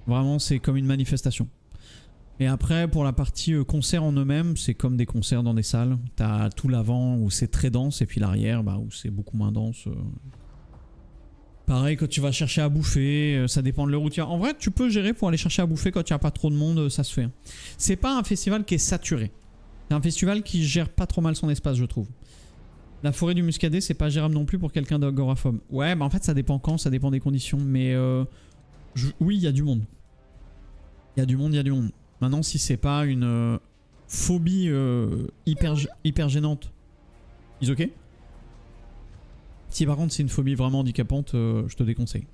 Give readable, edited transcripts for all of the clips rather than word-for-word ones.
Vraiment, c'est comme une manifestation. Et après, pour la partie concert en eux-mêmes, c'est comme des concerts dans des salles. T'as tout l'avant où c'est très dense et puis l'arrière bah, où c'est beaucoup moins dense. Pareil, quand tu vas chercher à bouffer, ça dépend de l'heure où tu as. En vrai, tu peux gérer pour aller chercher à bouffer quand il n'y a pas trop de monde, ça se fait. C'est pas un festival qui est saturé. C'est un festival qui gère pas trop mal son espace, je trouve. La forêt du Muscadet, c'est pas gérable non plus pour quelqu'un d'agoraphobe. Ouais, bah en fait, ça dépend quand, ça dépend des conditions. Mais oui, il y a du monde. Il y a du monde, il y a du monde. Maintenant, si c'est pas une phobie hyper gênante, is ok. Si par contre c'est une phobie vraiment handicapante, je te déconseille.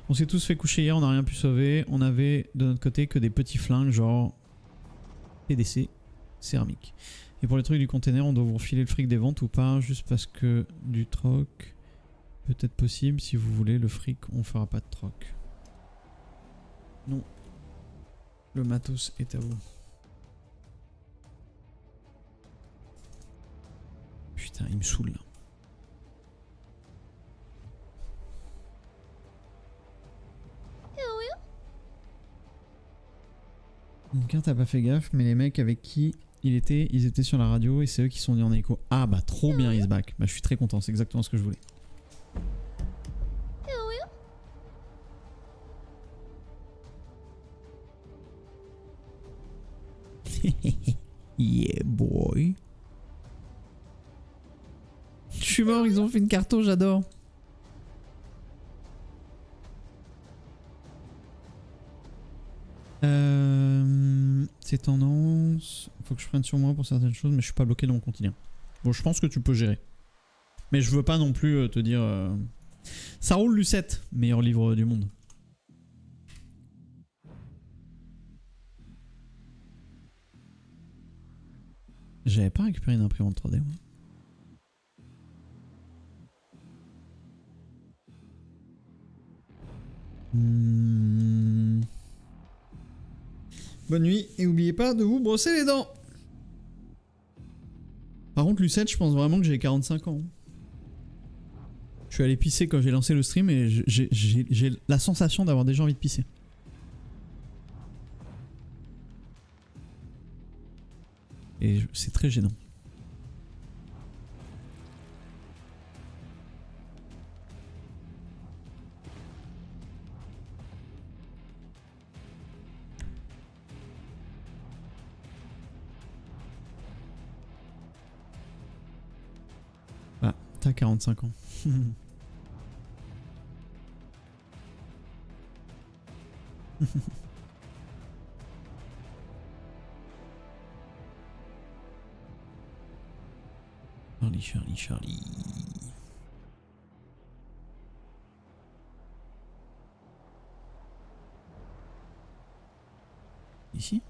On s'est tous fait coucher hier, on n'a rien pu sauver. On avait de notre côté que des petits flingues genre PDC céramique. Et pour les trucs du container, on doit vous refiler le fric des ventes ou pas, juste parce que du troc peut-être possible. Si vous voulez le fric, on fera pas de troc. Non. Le matos est à vous. Putain, il me saoule là. Donc t'as pas fait gaffe, mais les mecs avec qui ils étaient sur la radio et c'est eux qui sont dit en écho. Ah bah trop bien Isback. Bah je suis très content, c'est exactement ce que je voulais. Yeah boy. Je suis mort, ils ont fait une carto, j'adore. C'est tendance. Faut que je prenne sur moi pour certaines choses, mais je suis pas bloqué dans mon quotidien. Bon, je pense que tu peux gérer. Mais je veux pas non plus te dire. Ça roule Lucette, meilleur livre du monde. J'avais pas récupéré une imprimante 3D, moi. Bonne nuit et n'oubliez pas de vous brosser les dents. Par contre Lucette, je pense vraiment que j'ai 45 ans. Je suis allé pisser quand j'ai lancé le stream et j'ai la sensation d'avoir déjà envie de pisser. Et c'est très gênant. Ah, t'as 45 ans. Charlie. Ici?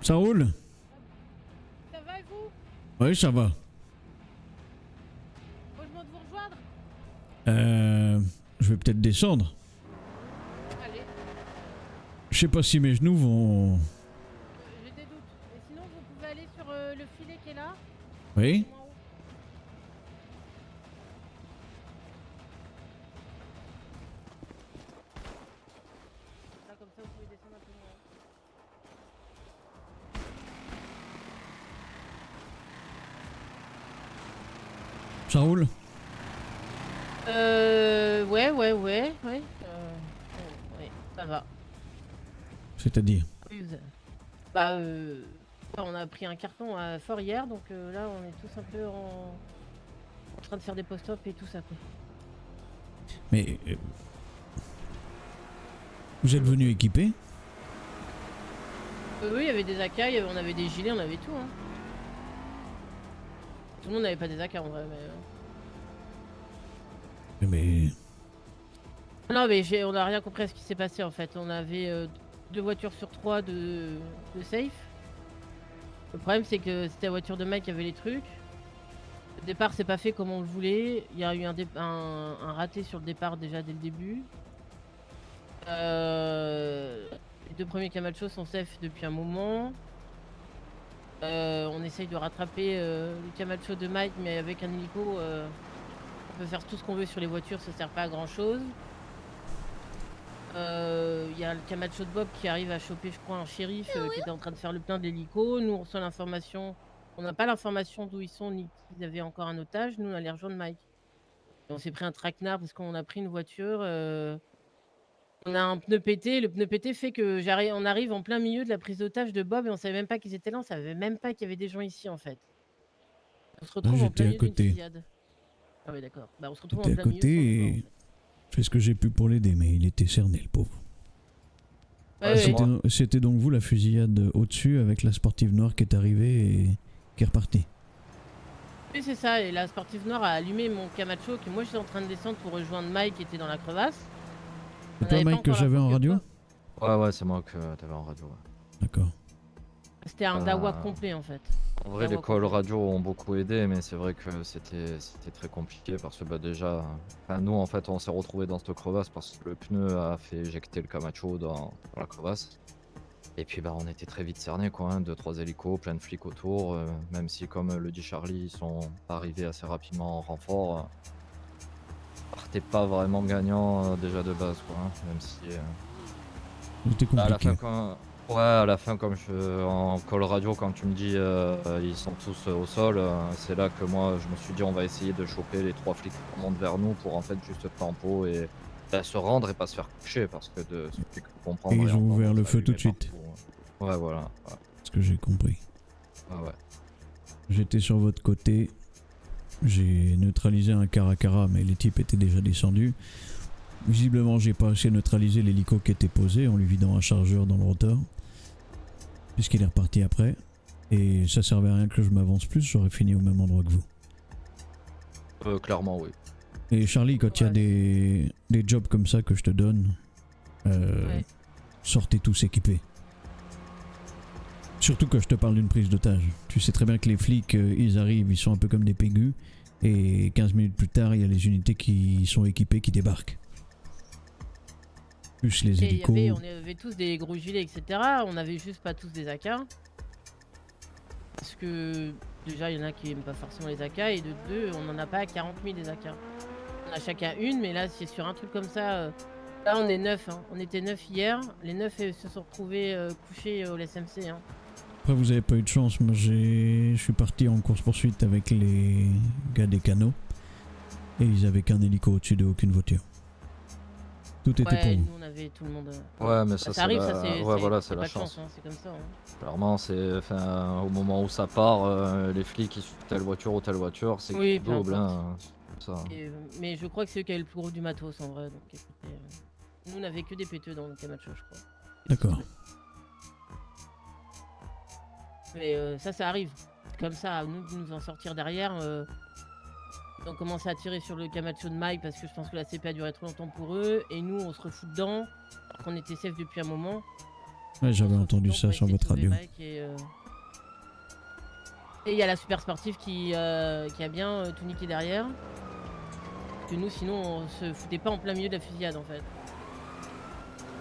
Ça roule? Ça va et vous? Oui, ça va. Faut que je monte vous rejoindre? Je vais peut-être descendre. Allez. Je sais pas si mes genoux vont... J'ai des doutes. Mais sinon, vous pouvez aller sur le filet qui est là. Oui? En haut. Là, comme ça, vous pouvez descendre un peu moins haut. Ça roule? Ouais. Ouais, ça va. C'est-à-dire? Oui, bah, on a pris un carton à fort hier, donc là, on est tous un peu en train de faire des post-op et tout ça, quoi. Mais... vous êtes venu équipé? Oui, il y avait des AK, on avait des gilets, on avait tout. Hein. Tout le monde n'avait pas des AK en vrai. Mais Non, mais on n'a rien compris à ce qui s'est passé en fait. On avait 2 voitures sur 3 de safe. Le problème, c'est que c'était la voiture de Mike qui avait les trucs. Le départ s'est pas fait comme on le voulait. Il y a eu un raté sur le départ déjà dès le début. Les 2 premiers Camacho sont safe depuis un moment. On essaye de rattraper le Camacho de Mike, mais avec un hélico, on peut faire tout ce qu'on veut sur les voitures, ça sert pas à grand chose. Il y a le Camacho de Bob qui arrive à choper, je crois, un shérif qui était en train de faire le plein de l'hélico. Nous, on reçoit l'information. On n'a pas l'information d'où ils sont ni qu'ils avaient encore un otage. Nous, on a les rejoindre Mike. Et on s'est pris un traquenard parce qu'on a pris une voiture. On a un pneu pété. Le pneu pété fait que on arrive en plein milieu de la prise d'otage de Bob et on savait même pas qu'ils étaient là. On savait même pas qu'il y avait des gens ici en fait. On se retrouve en plein j'étais à milieu d'une côté. fusillade. Ah oui, d'accord. Bah, on se retrouve en J'étais à plein milieu sans le voir, en côté et fait. je fais ce que j'ai pu pour l'aider, mais il était cerné, le pauvre. Ouais, ouais. C'était donc vous la fusillade au-dessus avec la sportive noire qui est arrivée et qui est repartie. Oui, c'est ça. Et la sportive noire a allumé mon Camacho que moi j'étais en train de descendre pour rejoindre Mike qui était dans la crevasse. C'est toi, Mike, que j'avais en radio? Ouais, c'est moi que t'avais en radio. Ouais. D'accord. C'était un dawa complet en fait. En vrai, les calls radio ont beaucoup aidé, mais c'est vrai que c'était très compliqué parce que bah, déjà, nous en fait, on s'est retrouvé dans cette crevasse parce que le pneu a fait éjecter le Camacho dans la crevasse. Et puis bah, on était très vite cernés, quoi. 2-3 hélicos, plein de flics autour. Même si, comme le dit Charlie, ils sont arrivés assez rapidement en renfort. Partait pas vraiment gagnant déjà de base, quoi. Même si. C'était compliqué. À la fin, ouais, à la fin, comme en call radio, quand tu me dis ils sont tous au sol, c'est là que moi je me suis dit on va essayer de choper les 3 flics qui montent vers nous pour en fait juste tempo et se rendre et pas se faire coucher parce que de ce que j'ai pu comprendre. Et ils ont ouvert le feu tout de suite. Ouais, voilà. Ouais. Ce que j'ai compris. Ouais. J'étais sur votre côté. J'ai neutralisé un cara, mais les types étaient déjà descendus. Visiblement, j'ai pas réussi à neutraliser l'hélico qui était posé en lui vidant un chargeur dans le rotor. Puisqu'il est reparti après. Et ça servait à rien que je m'avance plus, j'aurais fini au même endroit que vous. Clairement, oui. Et Charlie, quand il y a des jobs comme ça que je te donne, sortez tous équipés. Surtout quand je te parle d'une prise d'otage. Tu sais très bien que les flics, ils arrivent, ils sont un peu comme des pégus. Et 15 minutes plus tard, il y a les unités qui sont équipées qui débarquent. Plus les hélicos. On avait tous des gros gilets, etc. On avait juste pas tous des AK. Parce que déjà, il y en a qui aiment pas forcément les AK. Et de deux, on en a pas 40 000 des AK. On a chacun une, mais là, c'est sur un truc comme ça. Là, on est 9. Hein. On était 9 hier. Les 9 se sont retrouvés couchés au SMC. Hein. Après, vous avez pas eu de chance. Moi, je suis parti en course-poursuite avec les gars des canaux. Et ils avaient qu'un hélico au-dessus de aucune voiture. Tout était pour vous. Nous, on avait tout le monde. Ouais, mais ça arrive, ça c'est la pas chance. Hein, c'est comme ça. Hein. Clairement, c'est au moment où ça part, les flics ils suivent telle voiture ou telle voiture, c'est double. Hein, ça. Mais je crois que c'est eux qui avaient le plus gros du matos en vrai. Donc, écoutez, nous, on n'avait que des péteux dans le Camacho, je crois. D'accord. Mais ça arrive. Comme ça, nous de nous en sortir derrière. On commençait à tirer sur le Camacho de Mike parce que je pense que la CP a duré trop longtemps pour eux. Et nous, on se refout dedans. Alors qu'on était safe depuis un moment. Ouais, j'avais entendu ça sur votre radio. Et il y a la super sportive qui a bien tout niqué derrière. Parce que nous, sinon, on se foutait pas en plein milieu de la fusillade en fait.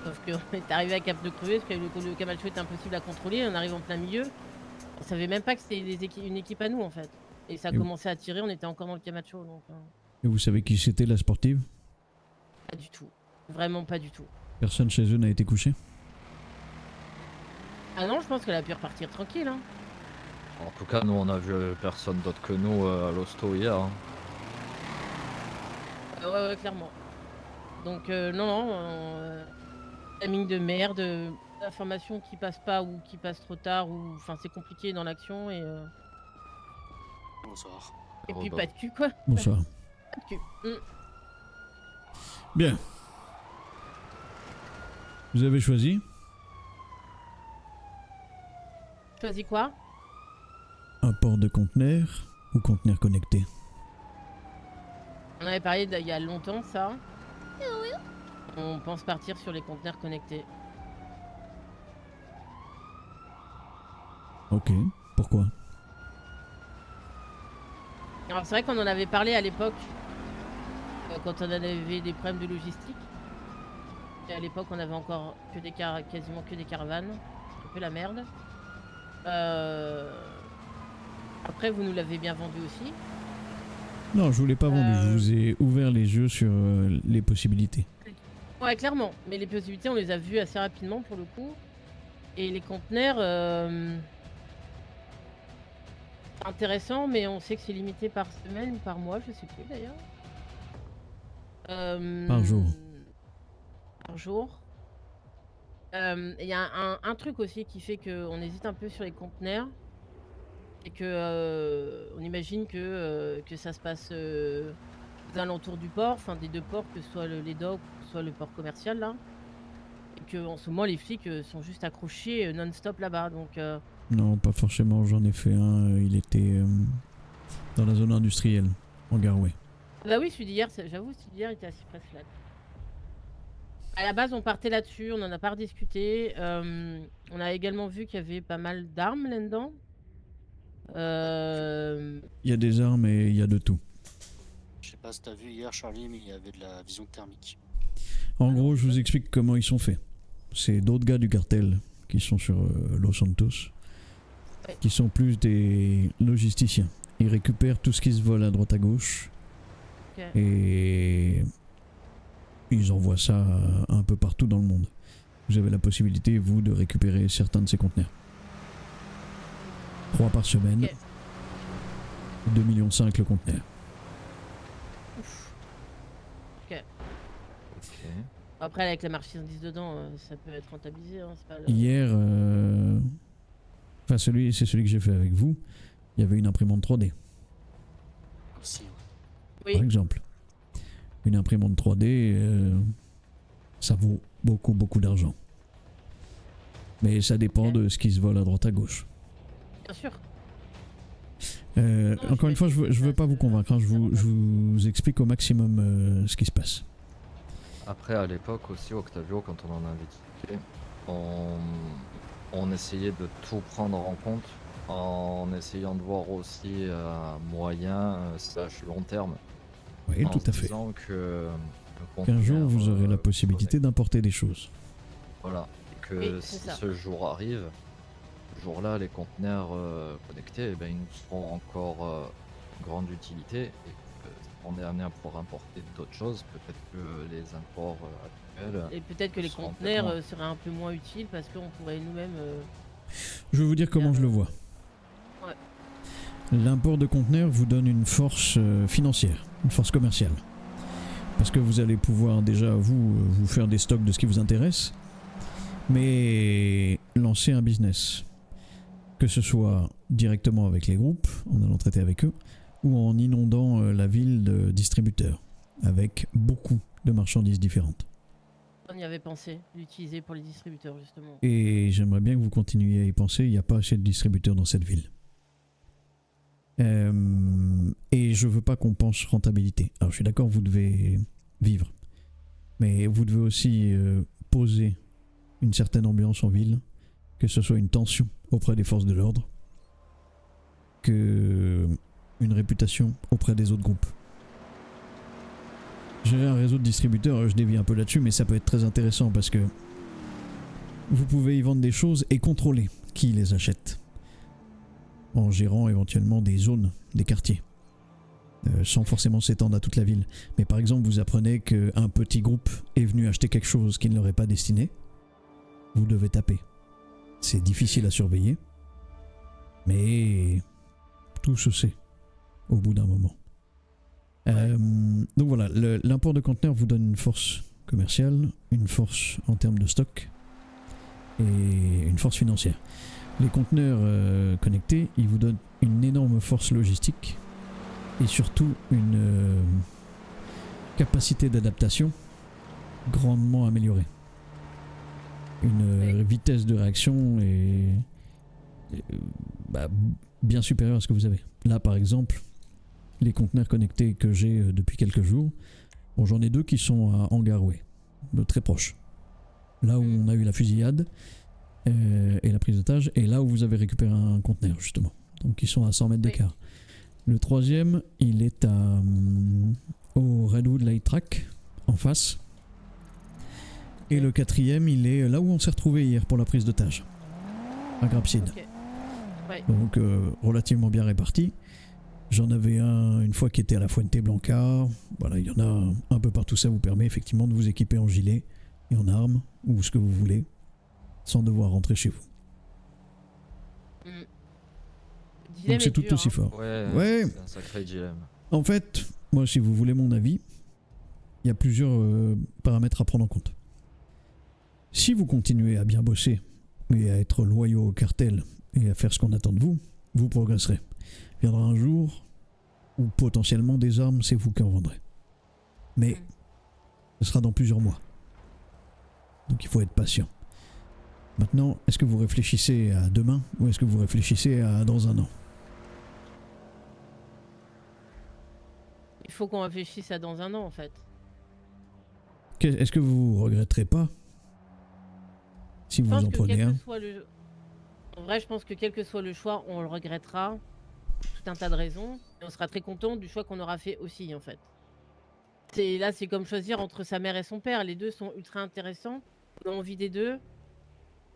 Sauf qu'on est arrivé à cap de crever parce que le Camacho était impossible à contrôler. On arrive en plein milieu. On savait même pas que c'était une équipe à nous en fait. Et ça a commencé à tirer, on était encore dans le Camacho. Donc, Et vous savez qui c'était, la sportive? Pas du tout. Vraiment pas du tout. Personne chez eux n'a été couché? Ah non, je pense qu'elle a pu repartir tranquille. Hein. En tout cas, nous on a vu personne d'autre que nous à l'hosto hier. Hein. Ouais, clairement. Donc timing de merde, informations qui passent pas ou qui passent trop tard, ou enfin c'est compliqué dans l'action et. Bonsoir. Et puis pas de cul quoi. Bonsoir. Pas de cul. Bien. Vous avez choisi? Choisis quoi? Un port de conteneur ou conteneur connecté? On avait parlé il y a longtemps de ça. On pense partir sur les conteneurs connectés. Ok, pourquoi? Alors c'est vrai qu'on en avait parlé à l'époque, quand on avait des problèmes de logistique. Et à l'époque on avait encore que quasiment que des caravanes. Un peu la merde. Après vous nous l'avez bien vendu aussi. Non, je vous l'ai pas vendu, je vous ai ouvert les yeux sur les possibilités. Ouais, clairement. Mais les possibilités, on les a vues assez rapidement pour le coup. Et les conteneurs, intéressant, mais on sait que c'est limité par semaine ou par mois, je sais plus d'ailleurs. Par jour. Par jour. Il y a un truc aussi qui fait qu'on hésite un peu sur les conteneurs. Et que on imagine que ça se passe aux alentours du port, enfin des deux ports, que ce soit les docks, que ce soit le port commercial là. Et que en ce moment les flics sont juste accrochés non-stop là-bas. Donc Non, pas forcément, j'en ai fait un, il était dans la zone industrielle, en Garoué. bah oui, celui d'hier, j'avoue, celui d'hier était assez près flat. À la base, on partait là-dessus, on en a pas rediscuté. On a également vu qu'il y avait pas mal d'armes là-dedans. Il y a des armes et il y a de tout. Je sais pas si t'as vu hier, Charlie, mais il y avait de la vision thermique. En gros, je vous explique comment ils sont faits. C'est d'autres gars du cartel qui sont sur Los Santos, Ouais. qui sont plus des logisticiens. Ils récupèrent tout ce qui se vole à droite à gauche Ok. et ils envoient ça un peu partout dans le monde. Vous avez la possibilité, vous, de récupérer certains de ces conteneurs. 3 par semaine. Ok. 2,5 millions le conteneur. Ouf. Ok. Après, avec la marchandise dedans, ça peut être rentabilisé. Hein, c'est pas le- Hier, enfin c'est celui que j'ai fait avec vous, il y avait une imprimante 3D, Aussi, ouais. Oui, par exemple. Une imprimante 3D, ça vaut beaucoup d'argent. Mais ça dépend Ok. de ce qui se vole à droite à gauche. bien sûr. Encore une fois, je veux pas vous convaincre, hein, je vous explique au maximum ce qui se passe. Après, à l'époque aussi, Octavio, quand on en avait discuté, on essayait de tout prendre en compte en essayant de voir aussi à moyen slash long terme. Oui, En tout se à fait. disant que Qu'un jour, vous aurez la possibilité d'importer des choses. Voilà. Et que Oui, c'est si ça. ce jour arrive, ce jour-là, les conteneurs connectés, eh ben, ils nous seront encore grande utilité. Et que si on est amené à pouvoir importer d'autres choses, peut-être que les imports actuels. Et peut-être que les seront conteneurs peut-être seraient un peu moins utiles parce qu'on pourrait nous-mêmes. Je vais vous dire comment je le vois. Ouais. L'import de conteneurs vous donne une force financière, une force commerciale. Parce que vous allez pouvoir déjà vous faire des stocks de ce qui vous intéresse, mais lancer un business. Que ce soit directement avec les groupes, en allant traiter avec eux, ou en inondant la ville de distributeurs, avec beaucoup de marchandises différentes. On y avait pensé, l'utiliser pour les distributeurs justement. Et j'aimerais bien que vous continuiez à y penser, il n'y a pas assez de distributeurs dans cette ville. Et je veux pas qu'on pense rentabilité. Alors je suis d'accord, vous devez vivre. Mais vous devez aussi poser une certaine ambiance en ville, que ce soit une tension auprès des forces de l'ordre, que une réputation auprès des autres groupes. Gérer un réseau de distributeurs, je dévie un peu là-dessus, mais ça peut être très intéressant parce que vous pouvez y vendre des choses et contrôler qui les achète, en gérant éventuellement des zones, des quartiers, sans forcément s'étendre à toute la ville. Mais par exemple, vous apprenez qu'un petit groupe est venu acheter quelque chose qui ne leur est pas destiné, vous devez taper. C'est difficile à surveiller, mais tout se sait au bout d'un moment. Donc voilà, l'import de conteneurs vous donne une force commerciale, une force en termes de stock et une force financière. Les conteneurs connectés, ils vous donnent une énorme force logistique et surtout une capacité d'adaptation grandement améliorée. Une vitesse de réaction et bah, bien supérieur à ce que vous avez. Là, par exemple, les conteneurs connectés que j'ai depuis quelques jours, bon, j'en ai 2 qui sont à Angaroué, très proches. Là où on a eu la fusillade et la prise d'otage, et là où vous avez récupéré un conteneur, justement. Donc, ils sont à 100 mètres d'écart. Le troisième, il est au Redwood Light Track, en face. Et le quatrième, il est là où on s'est retrouvé hier pour la prise d'otage, à Grapseed. Ok. Ouais. Donc relativement bien réparti. J'en avais un une fois qui était à la Fuente Blanca. Voilà, il y en a un peu partout. Ça vous permet effectivement de vous équiper en gilet et en armes, ou ce que vous voulez, sans devoir rentrer chez vous. Dilemme Donc c'est est tout dur, aussi hein. fort. Ouais, c'est un sacré dilemme. En fait, moi, si vous voulez mon avis, il y a plusieurs paramètres à prendre en compte. Si vous continuez à bien bosser et à être loyaux au cartel et à faire ce qu'on attend de vous, vous progresserez. Viendra un jour où potentiellement des armes, c'est vous qui en vendrez. Mais ce sera dans plusieurs mois. Donc il faut être patient. Maintenant, est-ce que vous réfléchissez à demain ou est-ce que vous réfléchissez à dans un an? Il faut qu'on réfléchisse à dans un an en fait. Est-ce que vous regretterez pas si Je vous pense en que prenez quel un? que soit le... En vrai, je pense que quel que soit le choix, on le regrettera. Tout un tas de raisons. Et on sera très content du choix qu'on aura fait aussi en fait. Là, c'est comme choisir entre sa mère et son père. Les deux sont ultra intéressants. On a envie des deux.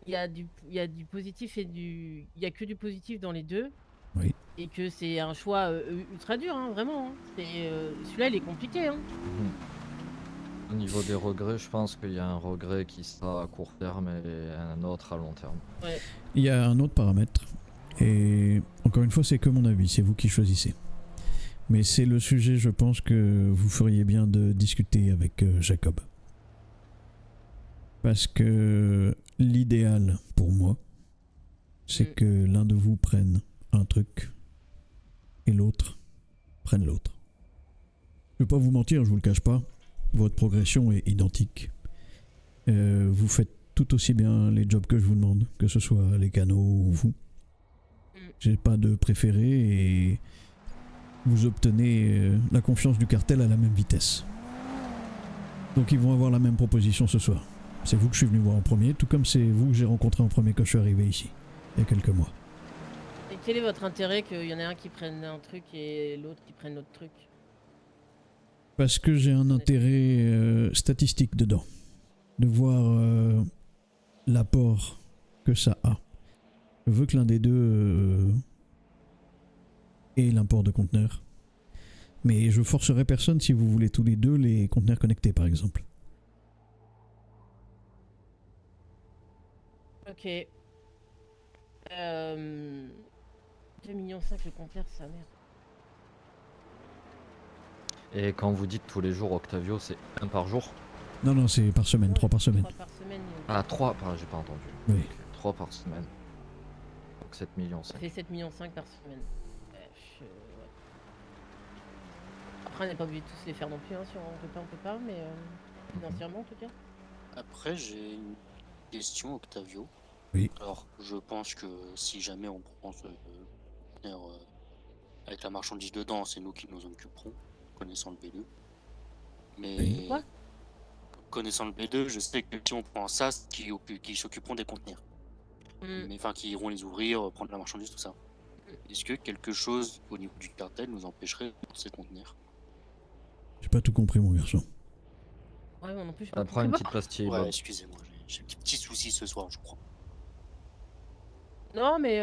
Il y a du positif et du... Il y a que du positif dans les deux. Oui. Et que c'est un choix ultra dur, hein, vraiment. Hein. Celui-là, il est compliqué. Hein. Au niveau des regrets, je pense qu'il y a un regret qui sera à court terme et un autre à long terme. Ouais. Il y a un autre paramètre. Et encore une fois, c'est que mon avis, c'est vous qui choisissez. Mais c'est le sujet, je pense, que vous feriez bien de discuter avec Jacob. Parce que l'idéal pour moi, c'est que l'un de vous prenne un truc et l'autre prenne l'autre. Je ne vais pas vous mentir, je vous le cache pas, votre progression est identique. Vous faites tout aussi bien les jobs que je vous demande, que ce soit les canaux ou vous. J'ai pas de préféré et vous obtenez la confiance du cartel à la même vitesse. Donc ils vont avoir la même proposition ce soir. C'est vous que je suis venu voir en premier, tout comme c'est vous que j'ai rencontré en premier quand je suis arrivé ici, il y a quelques mois. Et quel est votre intérêt qu'il y en ait un qui prenne un truc et l'autre qui prenne l'autre truc? Parce que j'ai un intérêt statistique dedans. De voir l'apport que ça a. Je veux que l'un des deux ait l'import de conteneurs. Mais je forcerai personne si vous voulez tous les deux les conteneurs connectés par exemple. Ok. 2,5 millions le conteneur, sa mère. Et quand vous dites tous les jours, Octavio, c'est un par jour? Non, non, c'est par semaine, 3 par semaine. 3 par semaine. Ah, 3, j'ai pas entendu. Oui. Ok, 3 par semaine. Donc 7 millions. Ça fait 7,5 millions par semaine. Ouais. Après, on n'est pas obligé de tous les faire non plus, hein, si on peut pas, mais financièrement en tout cas. Après, j'ai une question, Octavio. Oui. Alors, je pense que si jamais on prend ce conteneur avec la marchandise dedans, c'est nous qui nous en occuperons, connaissant le B2. Mais Oui. Quoi connaissant le B2, je sais que si on prend ça, qui s'occuperont des conteneurs. Mais enfin, qui iront les ouvrir, prendre la marchandise, tout ça. Est-ce que quelque chose au niveau du cartel nous empêcherait de prendre ces conteneurs? J'ai pas tout compris mon garçon. Ouais, moi non plus, je Ça prend une petite pastille. Ouais, Bob. excusez-moi, j'ai des petits soucis ce soir, je crois. Non, mais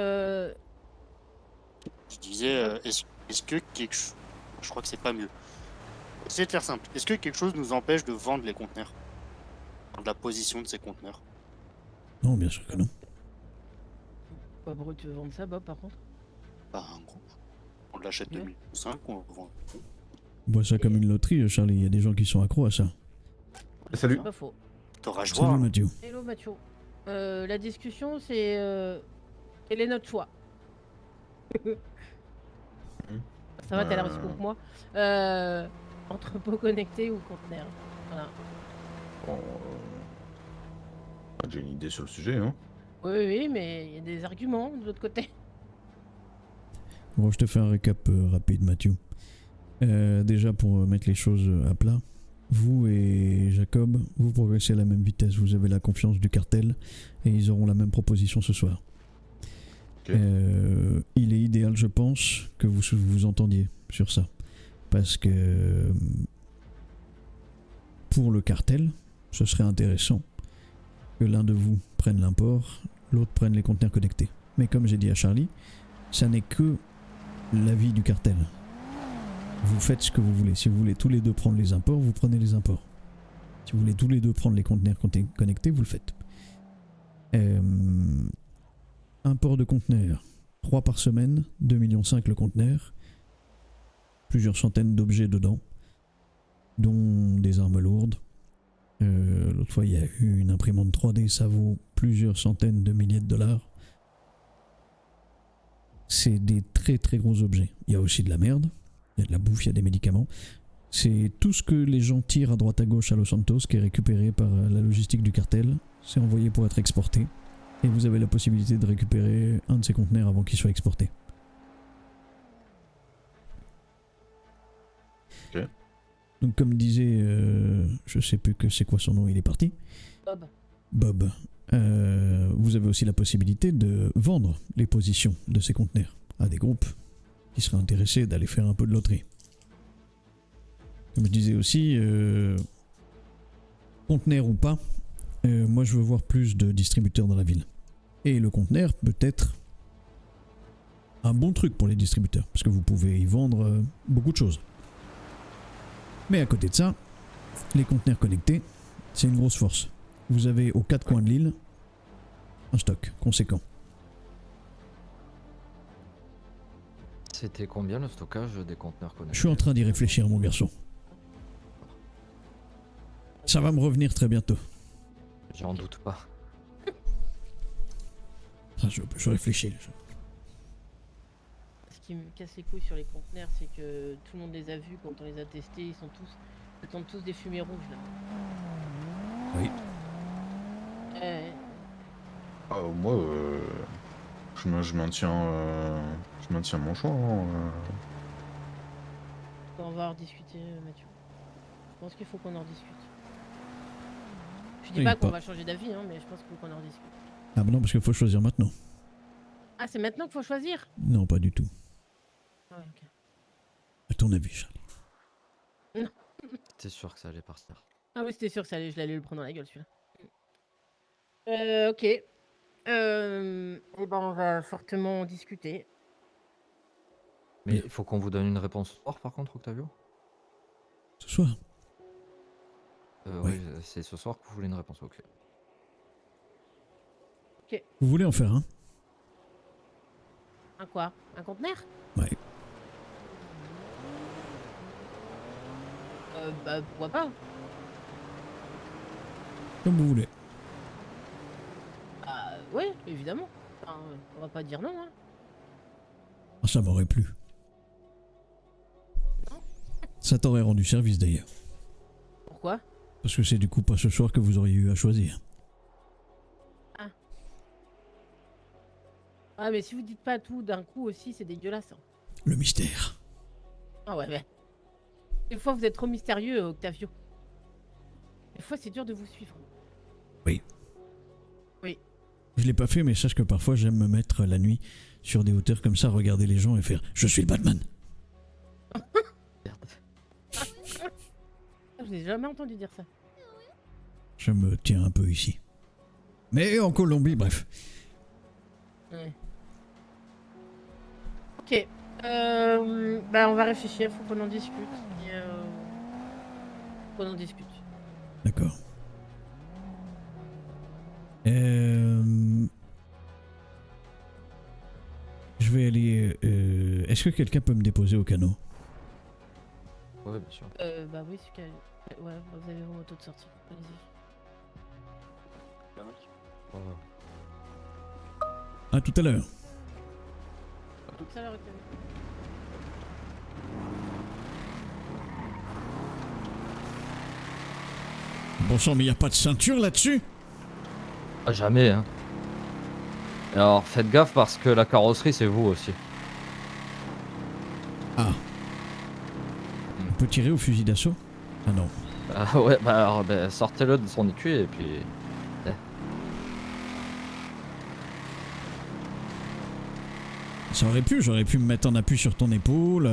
Je disais, est-ce que quelque chose... Je crois que c'est pas mieux. Essayez de faire simple. Est-ce que quelque chose nous empêche de vendre les conteneurs? De la position de ces conteneurs? Non, bien sûr que non. pas pourquoi tu veux vendre ça, Bob, par contre? Bah, en gros, on l'achète Ouais. 2005, on le revend. On voit ça comme une loterie, Charlie. Il y a des gens qui sont accros à ça. Salut. C'est pas faux. T'auras Salut joie. Mathieu. Hello Mathieu. La discussion c'est quel est notre choix? Ça va, t'as l'air aussi con que moi. Entrepôt connecté ou conteneur? Voilà. Bon, j'ai une idée sur le sujet, hein. Oui, mais il y a des arguments de l'autre côté. Bon, je te fais un récap rapide, Mathieu. Déjà, pour mettre les choses à plat, vous et Jacob, vous progressez à la même vitesse. Vous avez la confiance du cartel et ils auront la même proposition ce soir. Ok. Il est idéal, je pense, que vous vous entendiez sur ça. Parce que pour le cartel, ce serait intéressant que l'un de vous prenne l'import, l'autre prenne les conteneurs connectés. Mais comme j'ai dit à Charlie, ça n'est que l'avis du cartel. Vous faites ce que vous voulez. Si vous voulez tous les deux prendre les imports, vous prenez les imports. Si vous voulez tous les deux prendre les conteneurs connectés, vous le faites. Import de conteneurs. 3 par semaine, 2,5 millions le conteneur. Plusieurs centaines d'objets dedans, dont des armes lourdes. L'autre fois, il y a eu une imprimante 3D, ça vaut plusieurs centaines de milliers de dollars. C'est des très très gros objets. Il y a aussi de la merde, il y a de la bouffe, il y a des médicaments. C'est tout ce que les gens tirent à droite à gauche à Los Santos qui est récupéré par la logistique du cartel. C'est envoyé pour être exporté. Et vous avez la possibilité de récupérer un de ces conteneurs avant qu'il soit exporté. Ok. Donc comme disait, je sais plus que c'est quoi son nom, il est parti. Bob. Vous avez aussi la possibilité de vendre les positions de ces conteneurs à des groupes qui seraient intéressés d'aller faire un peu de loterie. Comme je disais aussi, conteneur ou pas, moi je veux voir plus de distributeurs dans la ville. Et le conteneur peut être un bon truc pour les distributeurs, parce que vous pouvez y vendre beaucoup de choses. Mais à côté de ça, les conteneurs connectés, c'est une grosse force. Vous avez aux 4 coins de l'île un stock conséquent. C'était combien le stockage des conteneurs connectés? Je suis en train d'y réfléchir, mon garçon. Ça va me revenir très bientôt. J'en doute pas. Ah, je réfléchis. Ce qui me casse les couilles sur les conteneurs, c'est que tout le monde les a vus quand on les a testés. Ils tentent tous des fumées rouges là. Oui. Moi, je maintiens mon choix. Hein. On va en rediscuter, Mathieu. Je pense qu'il faut qu'on en rediscute. Je dis Oui, pas qu'on pas- va changer d'avis, hein, mais je pense qu'il faut qu'on en rediscute. Ah bah non, parce qu'il faut choisir maintenant. Ah, c'est maintenant qu'il faut choisir? Non, pas du tout. Ah ouais, ok. À ton avis, Charlie. T'es sûr que ça allait partir? Ah oui, c'était sûr que je l'allais le prendre dans la gueule celui-là. Ok. Eh ben, on va fortement en discuter. Mais il faut qu'on vous donne une réponse ce soir par contre, Octavio? Ce soir. Oui, c'est ce soir que vous voulez une réponse, ok. Vous voulez en faire un? Un quoi? Un conteneur? Ouais. Bah, pourquoi pas? Comme vous voulez. Ouais, évidemment. Enfin, on va pas dire non, hein. Ah, ça m'aurait plu. Ça t'aurait rendu service d'ailleurs. Pourquoi? Parce que c'est du coup pas ce soir que vous auriez eu à choisir. Ah, mais si vous dites pas tout d'un coup aussi, c'est dégueulasse. Hein. Le mystère. Ah ouais, mais... Des fois, vous êtes trop mystérieux, Octavio. Des fois, c'est dur de vous suivre. Oui. Oui. Je l'ai pas fait, mais sache que parfois j'aime me mettre la nuit sur des hauteurs comme ça, regarder les gens et faire « Je suis le Batman !» Je n'ai jamais entendu dire ça. Je me tiens un peu ici. Mais en Colombie, bref. Ouais. Ok. Bah, on va réfléchir, faut qu'on en discute. Et, qu'on en discute. D'accord. Je vais aller... Est-ce que quelqu'un peut me déposer au canot? Ouais, bien sûr. Bah oui, c'est qu'elle... Ouais, vous avez vos motos de sortie. Allez-y. Ouais. À tout à l'heure. Tout ça, là, Octavio. Bon sang, mais y a pas de ceinture là-dessus? Ah, jamais, hein. Alors faites gaffe parce que la carrosserie c'est vous aussi. Ah. On peut tirer au fusil d'assaut? Ah non. Ah ouais, bah alors sortez-le de son écu et puis... Ça aurait pu, j'aurais pu me mettre en appui sur ton épaule,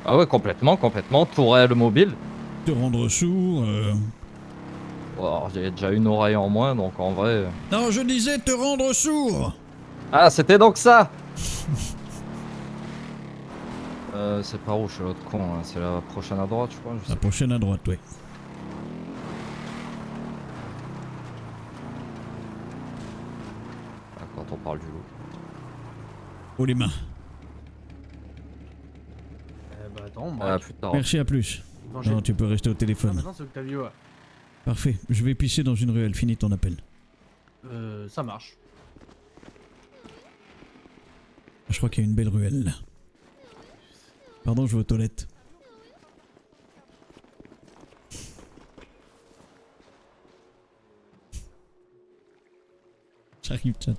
Ah ouais, complètement, tourelle mobile. te rendre sourd. Bon, alors, j'ai déjà une oreille en moins, donc en vrai... Non, je disais te rendre sourd. Ah, c'était donc ça. C'est par où, je suis l'autre con, hein. C'est la prochaine à droite, je crois. Je La sais. prochaine à droite, oui. Ah, quand on parle du loup. Oh les mains. Bah attends, Ah, bref. plus tard. Merci, à plus. Non, tu peux rester au Ah, téléphone. maintenant c'est Octavio. Ouais. Parfait, je vais pisser dans une ruelle, finis ton appel. Ça marche. Je crois qu'il y a une belle ruelle là. Pardon, je vais aux toilettes. J'arrive, chat.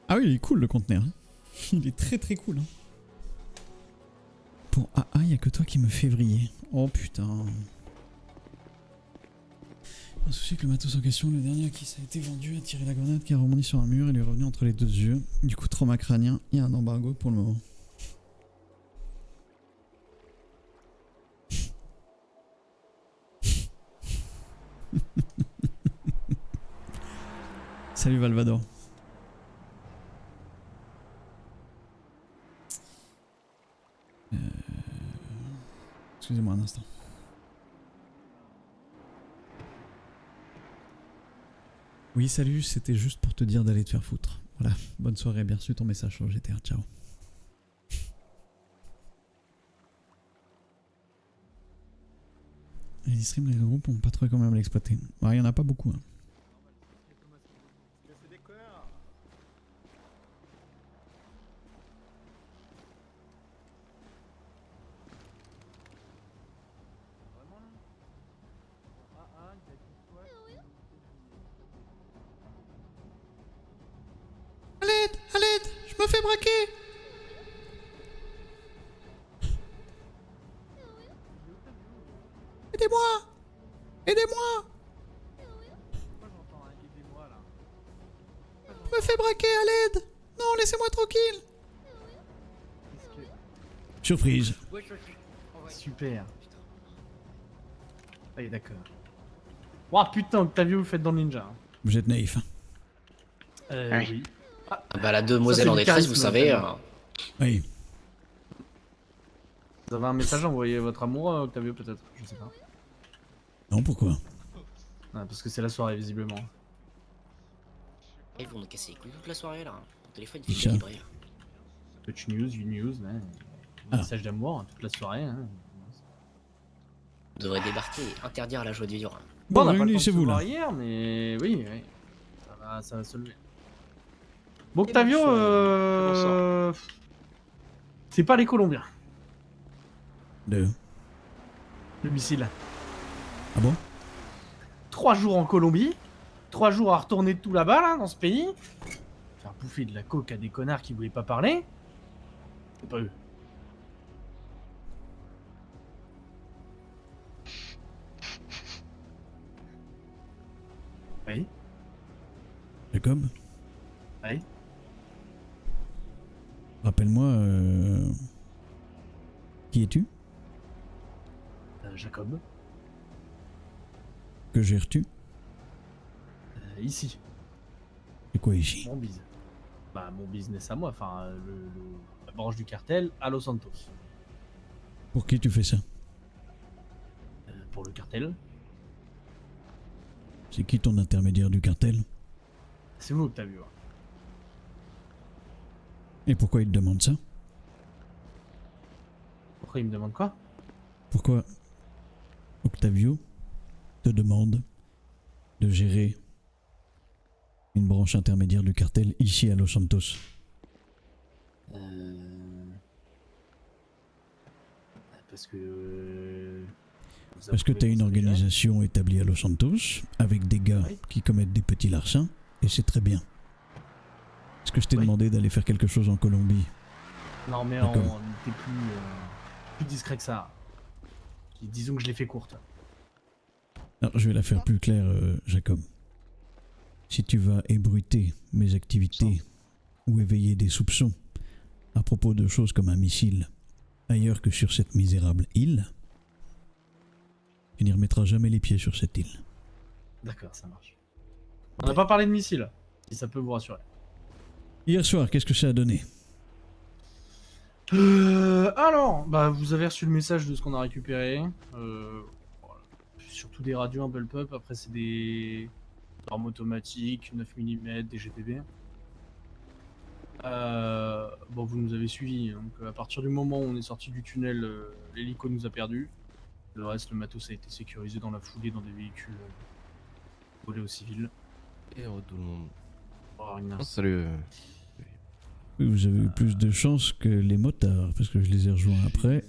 Ah oui, il est cool le conteneur. Il est très très cool. Pour AA, il y a que toi qui me fais vriller. Oh putain. Un souci que le matos en question, le dernier à qui ça a été vendu, a tiré la grenade qui a rebondi sur un mur et lui est revenu entre les deux yeux. Du coup, trauma crânien, il y a un embargo pour le moment. Salut Valvador. Excusez-moi un instant. Oui, salut, c'était juste pour te dire d'aller te faire foutre. Voilà, bonne soirée, bien reçu ton message sur GTA, ciao. Les streams, les groupes, ont pas trouvé quand même à l'exploiter. Il y en a pas beaucoup. Hein. À l'aide, je me fais braquer. Aidez-moi. Aidez-moi. Je me fais braquer, à l'aide. Non, laissez-moi tranquille. Surprise. Super. Allez, d'accord. Ouah putain, Octavio, vous faites dans le ninja. Vous êtes naïf. Hein. Oui. Ah bah la demoiselle Ça, en c'est du détresse, vous charisme, savez. Octavio. Oui. Vous avez un message à envoyer à votre amour, Octavio, peut-être? Je sais pas. Non, pourquoi? Ah, parce que c'est la soirée, visiblement. Ils vont nous casser les couilles toute la soirée là. Mon téléphone Qui il ça fait vibrer. Touch news, news, ouais. Ah. Message d'amour, toute la soirée. Hein. On devrait débarquer et interdire la joie de vivre. Bon, on a pas le temps de se réunissez-vous là. voir hier, mais oui, oui. Ça va se lever. Bon, Octavio, c'est pas les Colombiens, De... le missile. Ah bon? 3 jours en Colombie, 3 jours à retourner tout là-bas, là, dans ce pays. Faire bouffer de la coke à des connards qui voulaient pas parler. C'est pas eux. Jacob, Oui. rappelle-moi, qui es-tu? Jacob. Que gères-tu? Ici, C'est quoi ici? mon business. Bah, mon business à moi, enfin, la branche du cartel à Los Santos. Pour qui tu fais ça? Pour le cartel. C'est qui ton intermédiaire du cartel? C'est vous, Octavio. Et pourquoi il te demande ça? Pourquoi il me demande quoi? Pourquoi Octavio te demande de gérer une branche intermédiaire du cartel ici à Los Santos? Parce que... vous Parce que approuvez tu as une mon déjà. organisation établie à Los Santos avec des gars Oui. qui commettent des petits larcins et c'est très bien. Est-ce que je t'ai Oui. demandé d'aller faire quelque chose en Colombie? Non, mais D'accord. on était plus discret que ça. Disons que je l'ai fait courte. Alors, je vais la faire plus claire, Jacob. Si tu vas ébruiter mes activités ou éveiller des soupçons à propos de choses comme un missile ailleurs que sur cette misérable île, tu n'y remettras jamais les pieds sur cette île. D'accord, ça marche. On n'a pas parlé de missiles, si ça peut vous rassurer. Hier soir, qu'est-ce que ça a donné? Alors, bah vous avez reçu le message de ce qu'on a récupéré. Voilà. Surtout des radios un bullpup, après c'est des armes automatiques, 9 mm, des GPB. Bon, vous nous avez suivis, donc à partir du moment où on est sorti du tunnel, l'hélico nous a perdus. Le reste, le matos a été sécurisé dans la foulée dans des véhicules volés aux civils. Et tout le monde. Oh, rien. Salut. Vous avez eu plus de chance que les motards, parce que je les ai rejoints après.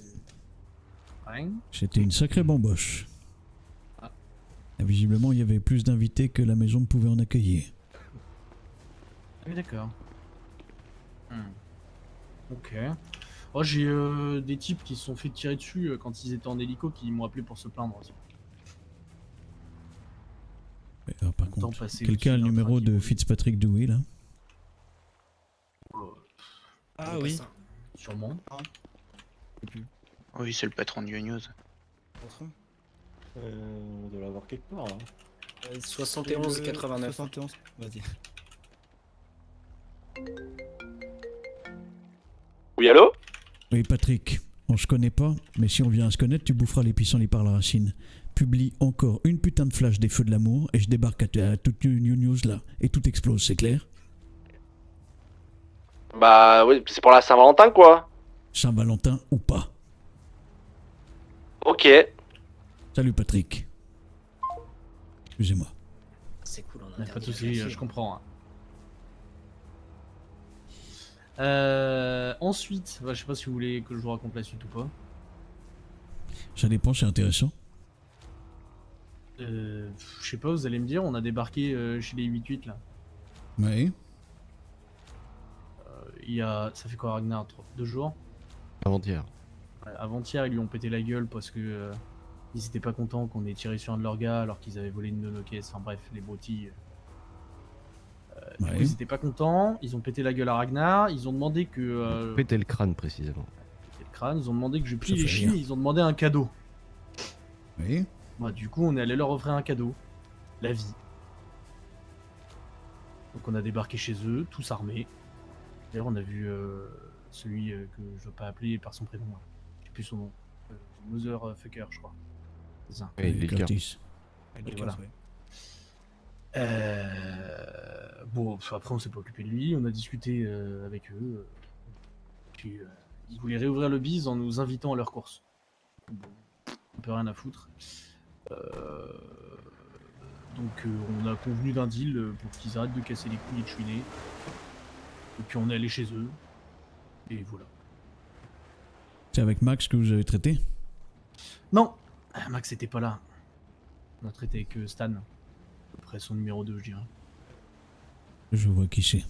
Rien. C'était une sacrée bamboche. Ah. Et visiblement, il y avait plus d'invités que la maison ne pouvait en accueillir. Ah oui, d'accord. Ok. Oh, j'ai des types qui se sont fait tirer dessus quand ils étaient en hélico qui m'ont appelé pour se plaindre aussi. Ouais, alors, par Le temps contre, passé quelqu'un a le au-dessus d'un numéro train qui de roule. Fitzpatrick Dewey, là? Ah oui. Sûrement. Oui, c'est le patron de News. On doit l'avoir quelque part là. 71 89. 71, vas-y. Oui, allô? Oui, Patrick, on se connaît pas, mais si on vient à se connaître, tu boufferas les pissenlits par la racine. Publie encore une putain de flash des Feux de l'amour et je débarque à toute New News là. Et tout explose, c'est clair? Bah oui, c'est pour la Saint-Valentin quoi. Saint-Valentin ou pas. Ok. Salut Patrick. Excusez-moi. C'est cool, on a Pas de interdit soucis, la fille. je comprends. Ensuite, bah, je sais pas si vous voulez que je vous raconte la suite ou pas. Ça dépend, c'est intéressant. Je sais pas, vous allez me dire, on a débarqué chez les 8-8 là. Oui. Ça fait quoi Ragnar 2 jours? Avant-hier. Ouais, avant-hier, ils lui ont pété la gueule parce que ils étaient pas contents qu'on ait tiré sur un de leurs gars alors qu'ils avaient volé une de nos caisses. Enfin bref, les broutilles. Du coup, ils étaient pas contents, ils ont pété la gueule à Ragnar, ils ont demandé que. Péter le crâne précisément. Pété le crâne, ils ont demandé que je plie Ça les fait chines, rire. ils ont demandé un cadeau. Oui. Bah, du coup, on est allé leur offrir un cadeau. La vie. Donc on a débarqué chez eux, tous armés. D'ailleurs, on a vu celui que je dois pas appeler par son prénom. Là. Je sais plus son nom. Motherfucker, je crois. C'est ça. Et il est clair. Curtis. Et voilà. Bon, après, on s'est pas occupé de lui. On a discuté avec eux. Puis, ils voulaient réouvrir le biz en nous invitant à leur course. Bon, on peut rien à foutre. Donc, on a convenu d'un deal pour qu'ils arrêtent de casser les couilles et de chouiner. Et puis, on est allé chez eux. Et voilà. C'est avec Max que vous avez traité? Non, Max était pas là. On a traité avec Stan. Après son numéro 2, je dirais. Je vois qui c'est.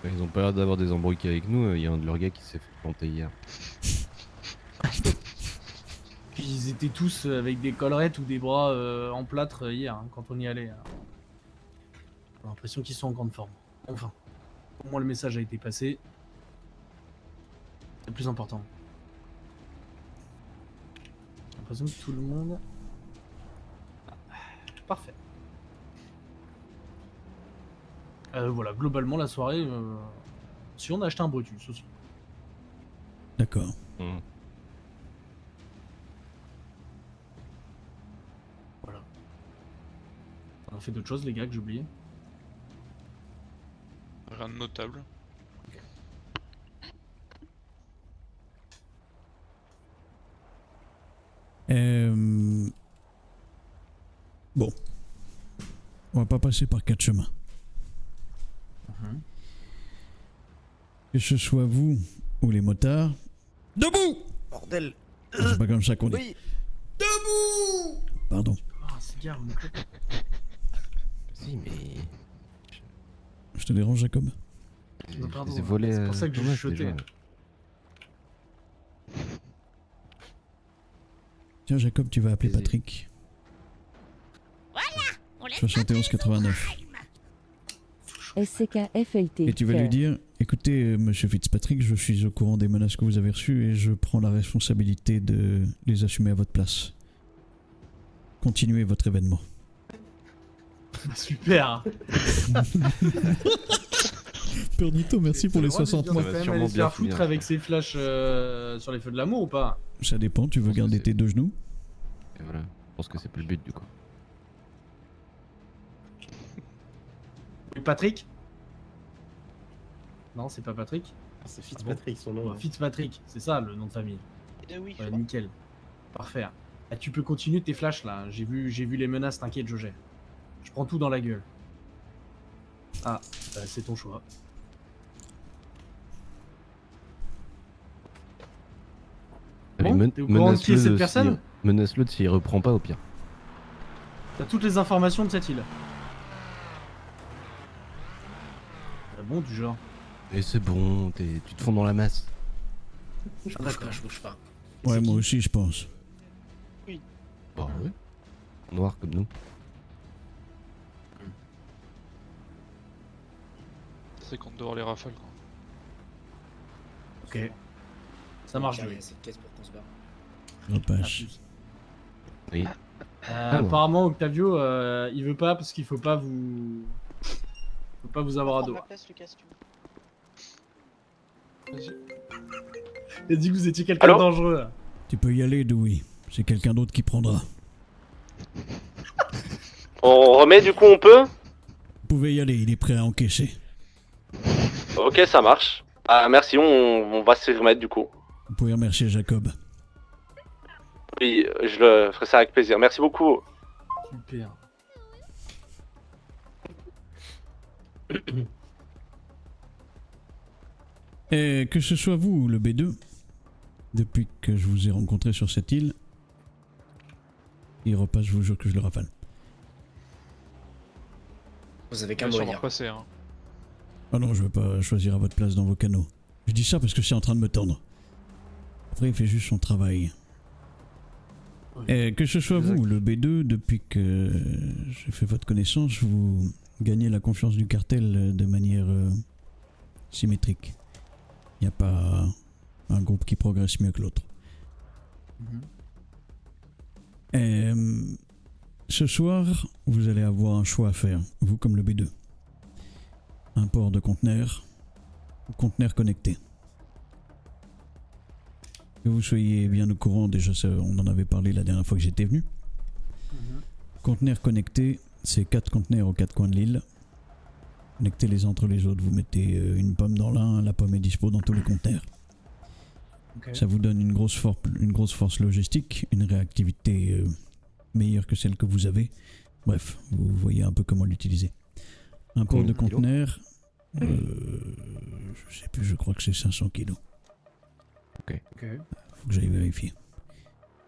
Ils ont pas l'air d'avoir des embrouilles avec nous. Il y a un de leurs gars qui s'est fait planter hier. Puis ils étaient tous avec des collerettes ou des bras en plâtre hier, hein, quand on y allait. Hein. J'ai l'impression qu'ils sont en grande forme. Enfin, au moins le message a été passé. C'est le plus important. J'ai l'impression que tout le monde... Parfait. Voilà, globalement la soirée... Si on a acheté un Brutus aussi. D'accord. Voilà. On a fait d'autres choses les gars que j'ai oublié. Rien de notable. Bon. On va pas passer par 4 chemins. Que ce soit vous ou les motards. Debout! Bordel! C'est pas comme ça qu'on dit. Oui. Debout! Pardon. Ah, cigare, mon clope. Si, mais. Je te dérange, Jacob? Non, pardon, les ai volés, c'est pour ça que j'ai Thomas, chuchoté. déjà. Tiens, Jacob, tu vas appeler Vas-y. Patrick. Voilà, on laisse 71-89. SCKFLT. Et tu vas lui dire, écoutez, monsieur Fitzpatrick, je suis au courant des menaces que vous avez reçues et je prends la responsabilité de les assumer à votre place. Continuez votre événement. Super. Pernito, merci pour les 60 mois. On va sûrement bien faire foutre avec ses flashs sur les feux de l'amour ou pas? Ça dépend, tu veux garder tes 2 genoux? Et voilà, je pense que c'est pas le but du coup. Oui, Patrick? Non, c'est pas Patrick. C'est Fitzpatrick son nom. Ouais, Fitzpatrick, c'est ça le nom de famille. Oui, Ouais, nickel. Parfait. Ah, tu peux continuer tes flashs là. J'ai vu les menaces, t'inquiète, Jogé. Je prends tout dans la gueule. Ah, c'est ton choix. Allez, Bon, t'es au courant de qui est cette personne? Menace-le s'il reprend pas au pire. T'as toutes les informations de cette île. Ah bon, du genre. Et c'est bon, tu te fonds dans la masse. Je bouge pas, je bouge pas. Ouais, moi aussi, je pense. Bah ouais. Noir comme nous. C'est qu'on devant les rafales quoi. Ok. Ça marche, Il y a Louis. cette caisse pour qu'on se barre. Repâche. Oui. Apparemment, Octavio, il veut pas parce qu'il faut pas vous avoir à dos. Il a dit que vous étiez quelqu'un de dangereux. Tu peux y aller, Dewey. C'est quelqu'un d'autre qui prendra. On remet du coup, on peut? Vous pouvez y aller, il est prêt à encaisser. Ok, ça marche. Ah, merci, on va s'y remettre du coup. Vous pouvez remercier Jacob. Oui, je le ferai ça avec plaisir. Merci beaucoup. Super. Et que ce soit vous ou le B2, depuis que je vous ai rencontré sur cette île, il repasse, je vous jure que je le rafale. Vous avez qu'un Bien mot à sûr, on va dire. repasser, hein. Ah non, je veux pas choisir à votre place dans vos canaux. Je dis ça parce que c'est en train de me tendre. Après, il fait juste son travail. Et que ce soit vous ou le B2, depuis que j'ai fait votre connaissance, vous gagnez la confiance du cartel de manière symétrique. Il n'y a pas un groupe qui progresse mieux que l'autre. Et ce soir, vous allez avoir un choix à faire, vous comme le B2. Un port de conteneur ou conteneur connecté. Que vous soyez bien au courant, déjà ça, on en avait parlé la dernière fois que j'étais venu. Conteneur connecté, c'est 4 conteneurs aux 4 coins de l'île. Connectez les uns entre les autres, vous mettez une pomme dans l'un, la pomme est dispo dans tous les conteneurs. Okay. Ça vous donne une grosse force logistique, une réactivité meilleure que celle que vous avez. Bref, vous voyez un peu comment l'utiliser. Un port de conteneur, je sais plus, je crois que c'est 500 kilos. Ok. Faut que j'aille vérifier.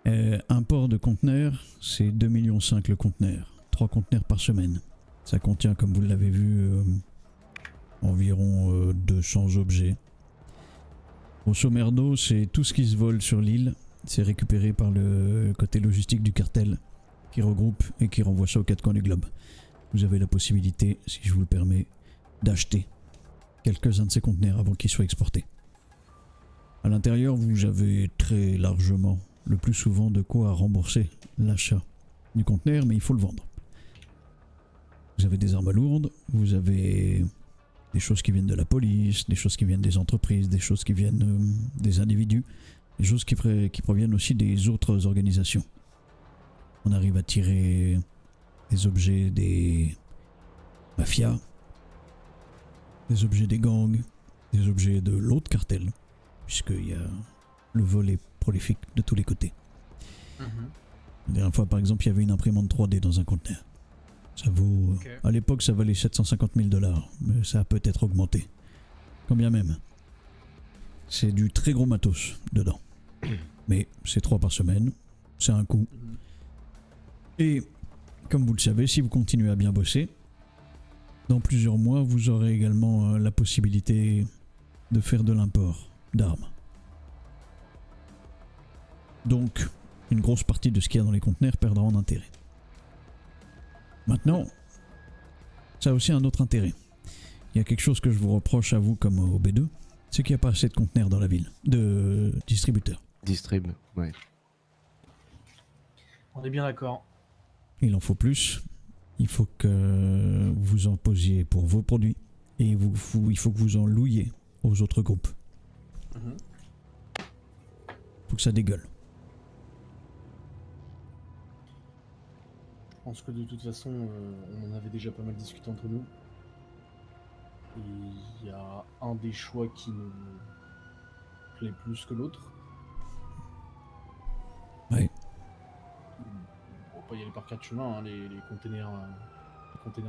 Un port de conteneur, c'est 2,5 millions le conteneur. 3 conteneurs par semaine. Ça contient, comme vous l'avez vu, environ 200 objets. Grosso merdo, c'est tout ce qui se vole sur l'île. C'est récupéré par le côté logistique du cartel qui regroupe et qui renvoie ça aux 4 coins du globe. vous avez la possibilité, si je vous le permets, d'acheter quelques-uns de ces conteneurs avant qu'ils soient exportés. À l'intérieur, vous avez très largement, le plus souvent, de quoi rembourser l'achat du conteneur, mais il faut le vendre. Vous avez des armes lourdes, vous avez des choses qui viennent de la police, des choses qui viennent des entreprises, des choses qui viennent des individus, des choses qui proviennent aussi des autres organisations. On arrive à tirer des objets des mafias, des objets des gangs, des objets de l'autre cartel, puisqu'il y a le vol est prolifique de tous les côtés. La dernière fois, par exemple, il y avait une imprimante 3D dans un conteneur. Ça vaut... À l'époque, ça valait 750 000 $, mais ça a peut-être augmenté. Quand bien même. C'est du très gros matos dedans. Mais c'est 3 par semaine, c'est un coût. Et comme vous le savez, si vous continuez à bien bosser, dans plusieurs mois, vous aurez également la possibilité de faire de l'import d'armes. Donc, une grosse partie de ce qu'il y a dans les conteneurs perdra en intérêt. Maintenant, ça a aussi un autre intérêt. Il y a quelque chose que je vous reproche à vous comme au B2, c'est qu'il n'y a pas assez de conteneurs dans la ville, de distributeurs. Distrib, ouais. On est bien d'accord. Il en faut plus. Il faut que vous en posiez pour vos produits. Et il faut que vous en louiez aux autres groupes. Faut que ça dégueule. Je pense que de toute façon, on en avait déjà pas mal discuté entre nous. Et il y a un des choix qui nous plaît plus que l'autre. Ouais. On va pas y aller par 4 chemins, hein, les containers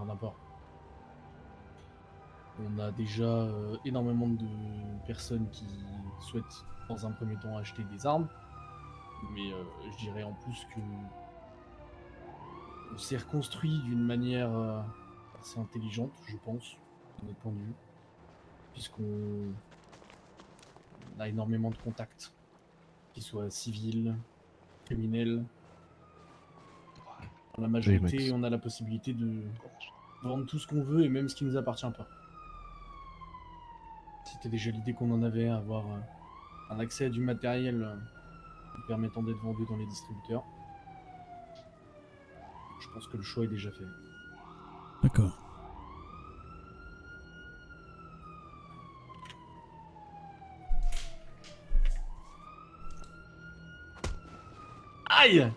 d'import. On a déjà énormément de personnes qui souhaitent dans un premier temps acheter des armes. Mais je dirais en plus que on s'est reconstruit d'une manière assez intelligente, je pense, de notre point de vue, puisqu'on a énormément de contacts, qu'ils soient civils, criminels. Dans la majorité, on a la possibilité de vendre tout ce qu'on veut et même ce qui nous appartient pas. C'était déjà l'idée qu'on en avait, avoir un accès à du matériel permettant d'être vendu dans les distributeurs. Je pense que le choix est déjà fait. D'accord. Aïe!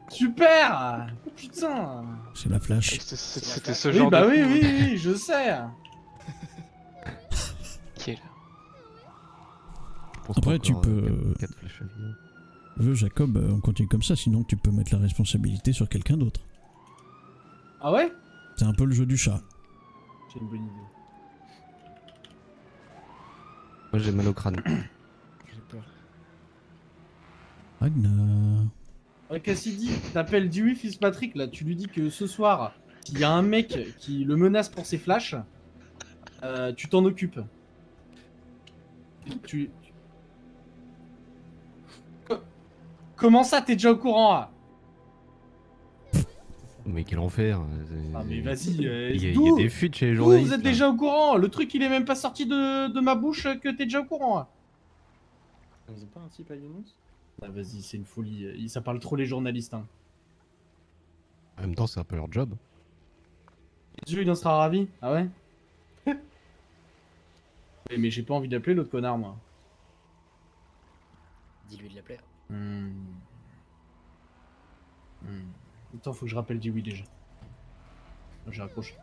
Super! Putain! C'est la flash. C'était ce Oui, genre bah de oui, coup. oui, je sais! Après, tu peux... Jacob, on continue comme ça, sinon tu peux mettre la responsabilité sur quelqu'un d'autre. Ah ouais? C'est un peu le jeu du chat. J'ai une bonne idée. Moi j'ai mal au crâne. J'ai peur. Ragnar. Ouais, Cassidy, t'appelles Dewey Fitzpatrick là, tu lui dis que ce soir, il y a un mec qui le menace pour ses flashs, tu t'en occupes. Comment ça, t'es déjà au courant là? Mais quel enfer. Ah mais vas-y, il y a des fuites chez les journalistes. Vous êtes là. déjà au courant, le truc il est même pas sorti de ma bouche que t'es déjà au courant. Là. Ils ont pas un type à Younous? Ah vas-y, c'est une folie, ça parle trop les journalistes. Hein. En même temps, c'est un peu leur job. Dieu, il en sera ravi. Ah ouais? Oui, mais j'ai pas envie d'appeler l'autre connard moi. Dis-lui de l'appeler. Attends, faut que je rappelle Dewey déjà. J'ai raccroché.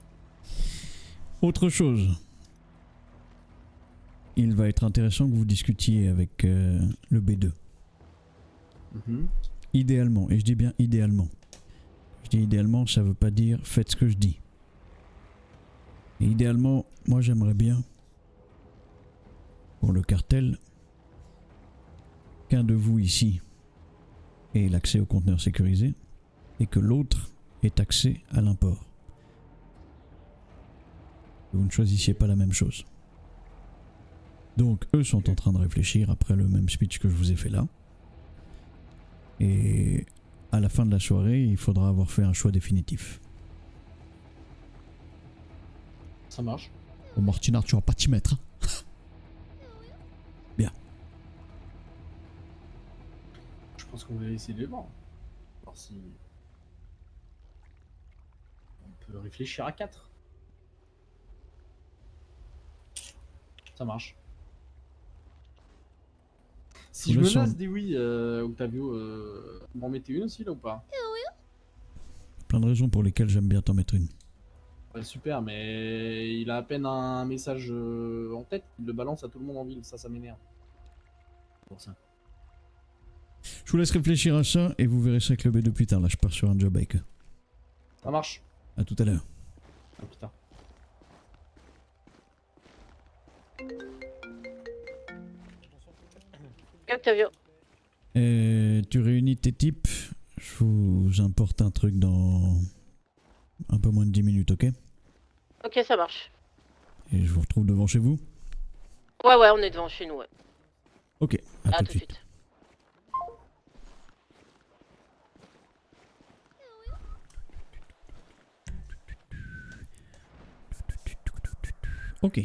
Autre chose. Il va être intéressant que vous discutiez avec le B2. Idéalement, et je dis bien idéalement. Je dis idéalement, ça veut pas dire faites ce que je dis. Et idéalement, moi j'aimerais bien, pour le cartel, qu'un de vous ici ait l'accès au conteneur sécurisé et que l'autre ait accès à l'import. Vous ne choisissiez pas la même chose. Donc eux sont en train de réfléchir après le même speech que je vous ai fait là. Et à la fin de la soirée, il faudra avoir fait un choix définitif. Ça marche. Bon, Martinard, tu vas pas t'y mettre. Hein. Bien. Je pense qu'on va essayer de les voir. Voir si. On peut réfléchir à 4. Ça marche. Si je menace des oui, Octavio, m'en mettez une aussi là ou pas? Plein de raisons pour lesquelles j'aime bien t'en mettre une. Ouais, super, mais il a à peine un message en tête, il le balance à tout le monde en ville, ça m'énerve. Pour ça. Je vous laisse réfléchir à ça et vous verrez ça avec le B2 plus tard. Là, je pars sur un job avec eux. Ça marche. À tout à l'heure. À plus tard. Octavio. Tu réunis tes types. Je vous importe un truc dans un peu moins de 10 minutes, ok? Ok, ça marche. Et je vous retrouve devant chez vous? Ouais, on est devant chez nous, ouais. Ok, à tout de suite. Ok.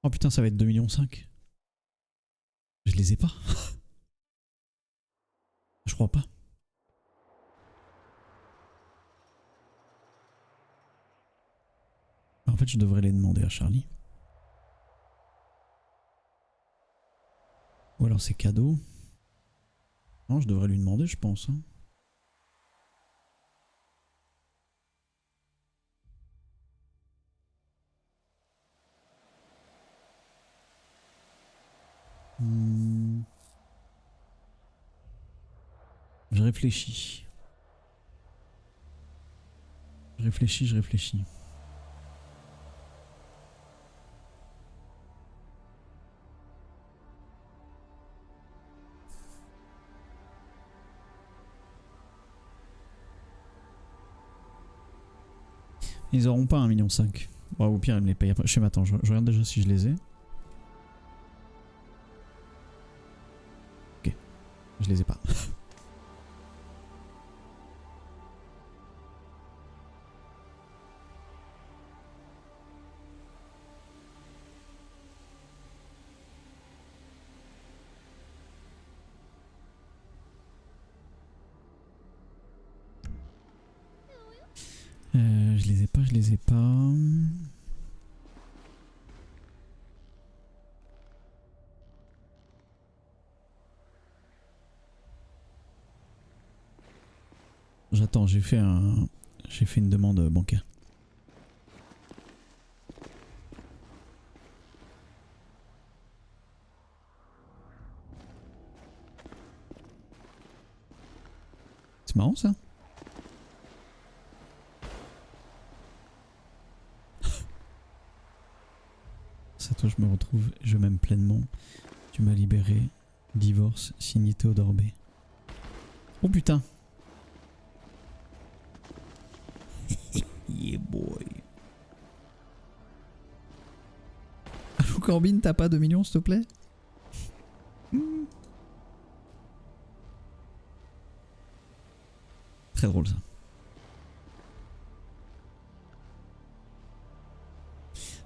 Oh putain, ça va être 2,5 millions. Je les ai pas. Je crois pas. En fait, je devrais les demander à Charlie. Ou alors c'est cadeau. Non, je devrais lui demander, je pense. Hein. Je réfléchis. Je réfléchis. Ils auront pas 1,5 million. Bon, au pire, ils me les payent après. Je sais pas, attends, je regarde déjà si je les ai. Ok. Je les ai pas. Je les ai pas. J'attends, j'ai fait une demande bancaire. C'est marrant ça. C'est à toi je me retrouve, je m'aime pleinement. Tu m'as libéré. Divorce, signé Théodore B. Oh putain. Yeah boy. Allô Corbin, t'as pas 2 millions s'il te plaît? Très drôle ça.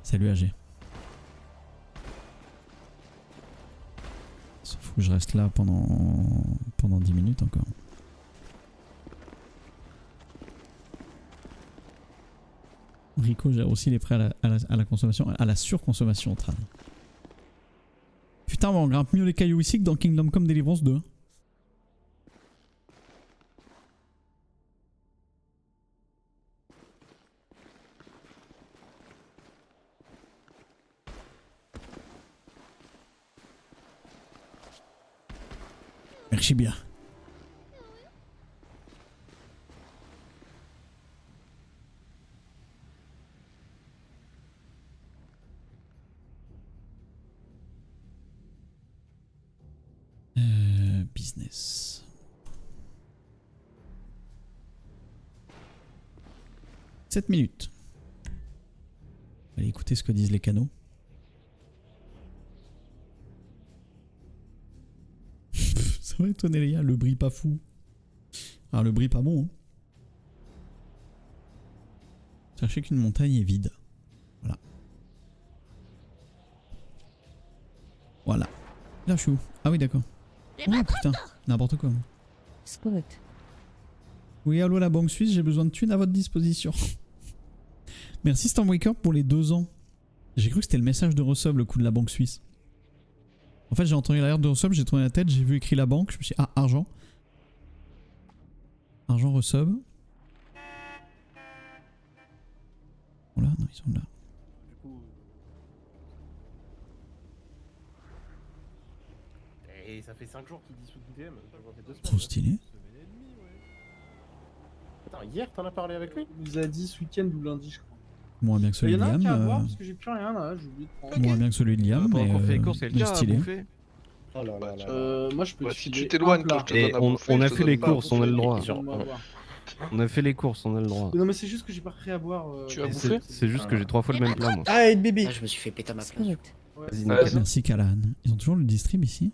Salut AG. Faut que je reste là pendant 10 minutes encore. Rico gère aussi les prêts à la consommation, à la surconsommation. Putain, on grimpe mieux les cailloux ici que dans Kingdom Come Deliverance 2. Merci bien. Business. « 7 minutes. Allez écouter ce que disent les canaux. Ça va étonner les gars, le bris pas fou. Ah, le bris pas bon. Hein. Sachez qu'une montagne est vide. Voilà. Voilà. Là, je suis où? Ah oui, d'accord. Oh putain, n'importe quoi. Spot. Oui, allô la Banque Suisse, j'ai besoin de thunes à votre disposition. Merci Stormwaker pour les 2 ans. J'ai cru que c'était le message de Resub, le coup de la Banque Suisse. En fait, j'ai entendu l'alerte de Resub, j'ai tourné la tête, j'ai vu écrit la banque, je me suis dit, ah, argent. Argent Resub. Voilà, non, ils sont là. Du coup. Et ça fait 5 jours qu'il dissout le DM. Ça fait 2 semaines. Trop stylé. Attends, hier t'en as parlé avec lui? Il nous a dit ce week-end ou lundi, je crois. Moins bien que celui Il y de en a un Liam. qui a à voir parce que j'ai plus rien là, j'ai oublié de prendre. Moins bien que celui de Liam, mais, fait les courses, mais quelqu'un a stylé. bouffé. Oh là là là. Moi je peux te Si filer tu t'éloignes un plat. quand je te Et donne à on bouffer, a je te fait les donne pas à courses, on a le bouffer. droit. Donne-moi à boire. On a fait les courses, on a le droit. Non mais c'est juste que j'ai pas pris à boire. Tu as Et bouffé? C'est juste que j'ai 3 fois le même plat, moi. Ah, et bébé. Ah, je me suis fait péter à ma place. Ouais. Vas-y, Ouais, Nick. Merci Callahan. Ils ont toujours le distrib ici?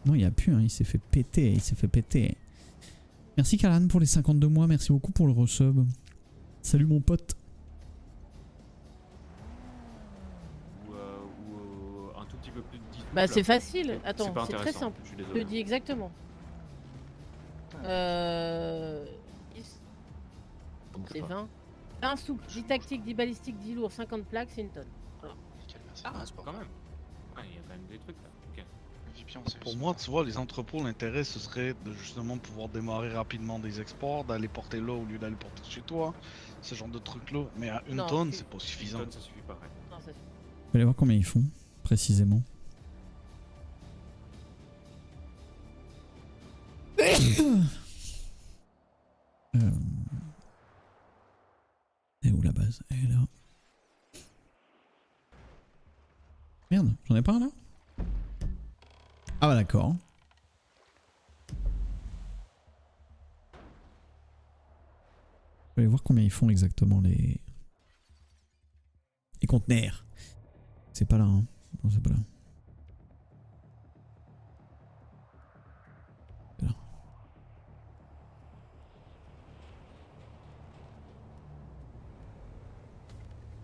Non, il n'y a plus, hein. Il s'est fait péter, il s'est fait péter. Merci Callahan pour les 52 mois, merci beaucoup pour le resub. Salut mon pote. Ou un tout petit peu plus de 10. Bah c'est facile. Attends, pas c'est très intéressant, simple. je suis Je te désolé. le dis exactement. C'est 20. 20 souple, 10 tactique, 10 balistique, 10 lourd, 50 plaques, c'est une tonne. Voilà. Ah, c'est pas quand même. Ouais, il y a quand même des trucs là. Ok. Pour moi, tu vois, les entrepôts, l'intérêt, ce serait de justement pouvoir démarrer rapidement des exports, d'aller porter là au lieu d'aller porter chez toi, ce genre de trucs-là. Mais à une Non, tonne, c'est- c'est pas Une suffisant. tonne, ça suffit pas. Ouais. Non, ça suffit. Je vais aller voir combien ils font, précisément. Elle est où la base? Elle est là. Merde, j'en ai pas un là? Ah bah d'accord. Je vais aller voir combien ils font exactement les conteneurs. C'est pas là, hein. Non, c'est pas là. C'est là.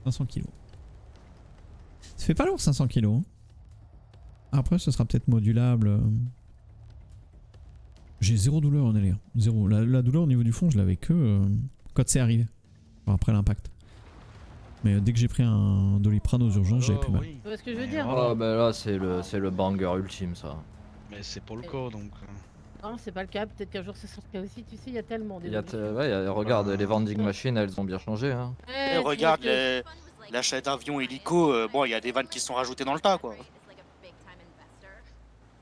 « 500 kilos. Ça fait pas lourd 500 kilos. Hein. Après ce sera peut-être modulable. J'ai zéro douleur en LR. Zéro. La douleur au niveau du fond je l'avais que quand c'est arrivé. Enfin, après l'impact. Mais dès que j'ai pris un Doliprane aux urgences j'avais plus mal. Oui. Tu vois ce que je veux dire? Ah bah là c'est le banger ultime ça. Mais c'est pas le cas, donc... Non, c'est pas le cas. Peut-être qu'un jour ce sera le cas aussi. Tu sais, il y a tellement Il y a d'évolutions. ouais, regarde, les vending machines elles ont bien changé hein. Eh, tu Regarde vois que- l'achat d'avions hélico, bon, il y a des vannes qui sont rajoutées dans le tas, quoi.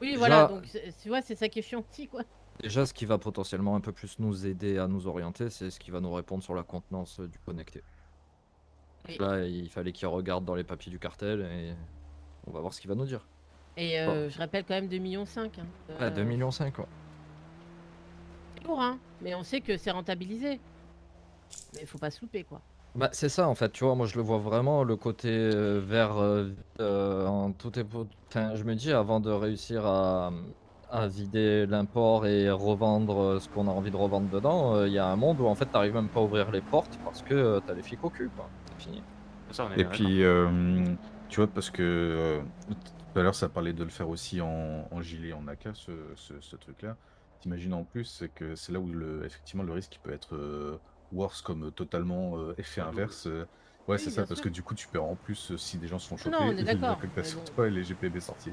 Oui, Déjà- voilà. Donc, tu vois, c'est ça qui est chiant aussi, quoi. Déjà ce qui va potentiellement un peu plus nous aider à nous orienter, c'est ce qui va nous répondre sur la contenance du connecté. Oui. Là il fallait qu'il regarde dans les papiers du cartel et on va voir ce qu'il va nous dire. Et Bon. je rappelle quand même 2,5 millions. Hein. Ouais, 2,5 millions quoi. C'est lourd, hein. Mais on sait que c'est rentabilisé. Mais il faut pas se louper, quoi. Bah c'est ça en fait, tu vois, moi je le vois vraiment le côté vert en tout est enfin, je me dis avant de réussir à vider l'import et revendre ce qu'on a envie de revendre dedans, il y a un monde où en fait t'arrives même pas à ouvrir les portes parce que t'as les flics au cul quoi, c'est fini. Ça, on est Et d'accord. puis, tu vois, parce que tout à l'heure, ça parlait de le faire aussi en gilet, en AK, ce truc-là. T'imagines en plus, c'est que c'est là où effectivement le risque il peut être worse comme totalement effet inverse. Ouais, Oui, c'est ça, bien parce sûr. que du coup, tu perds en plus si des gens se font choper, Non, on est d'accord, l'affectation mais bon. toi et les GPB sortis.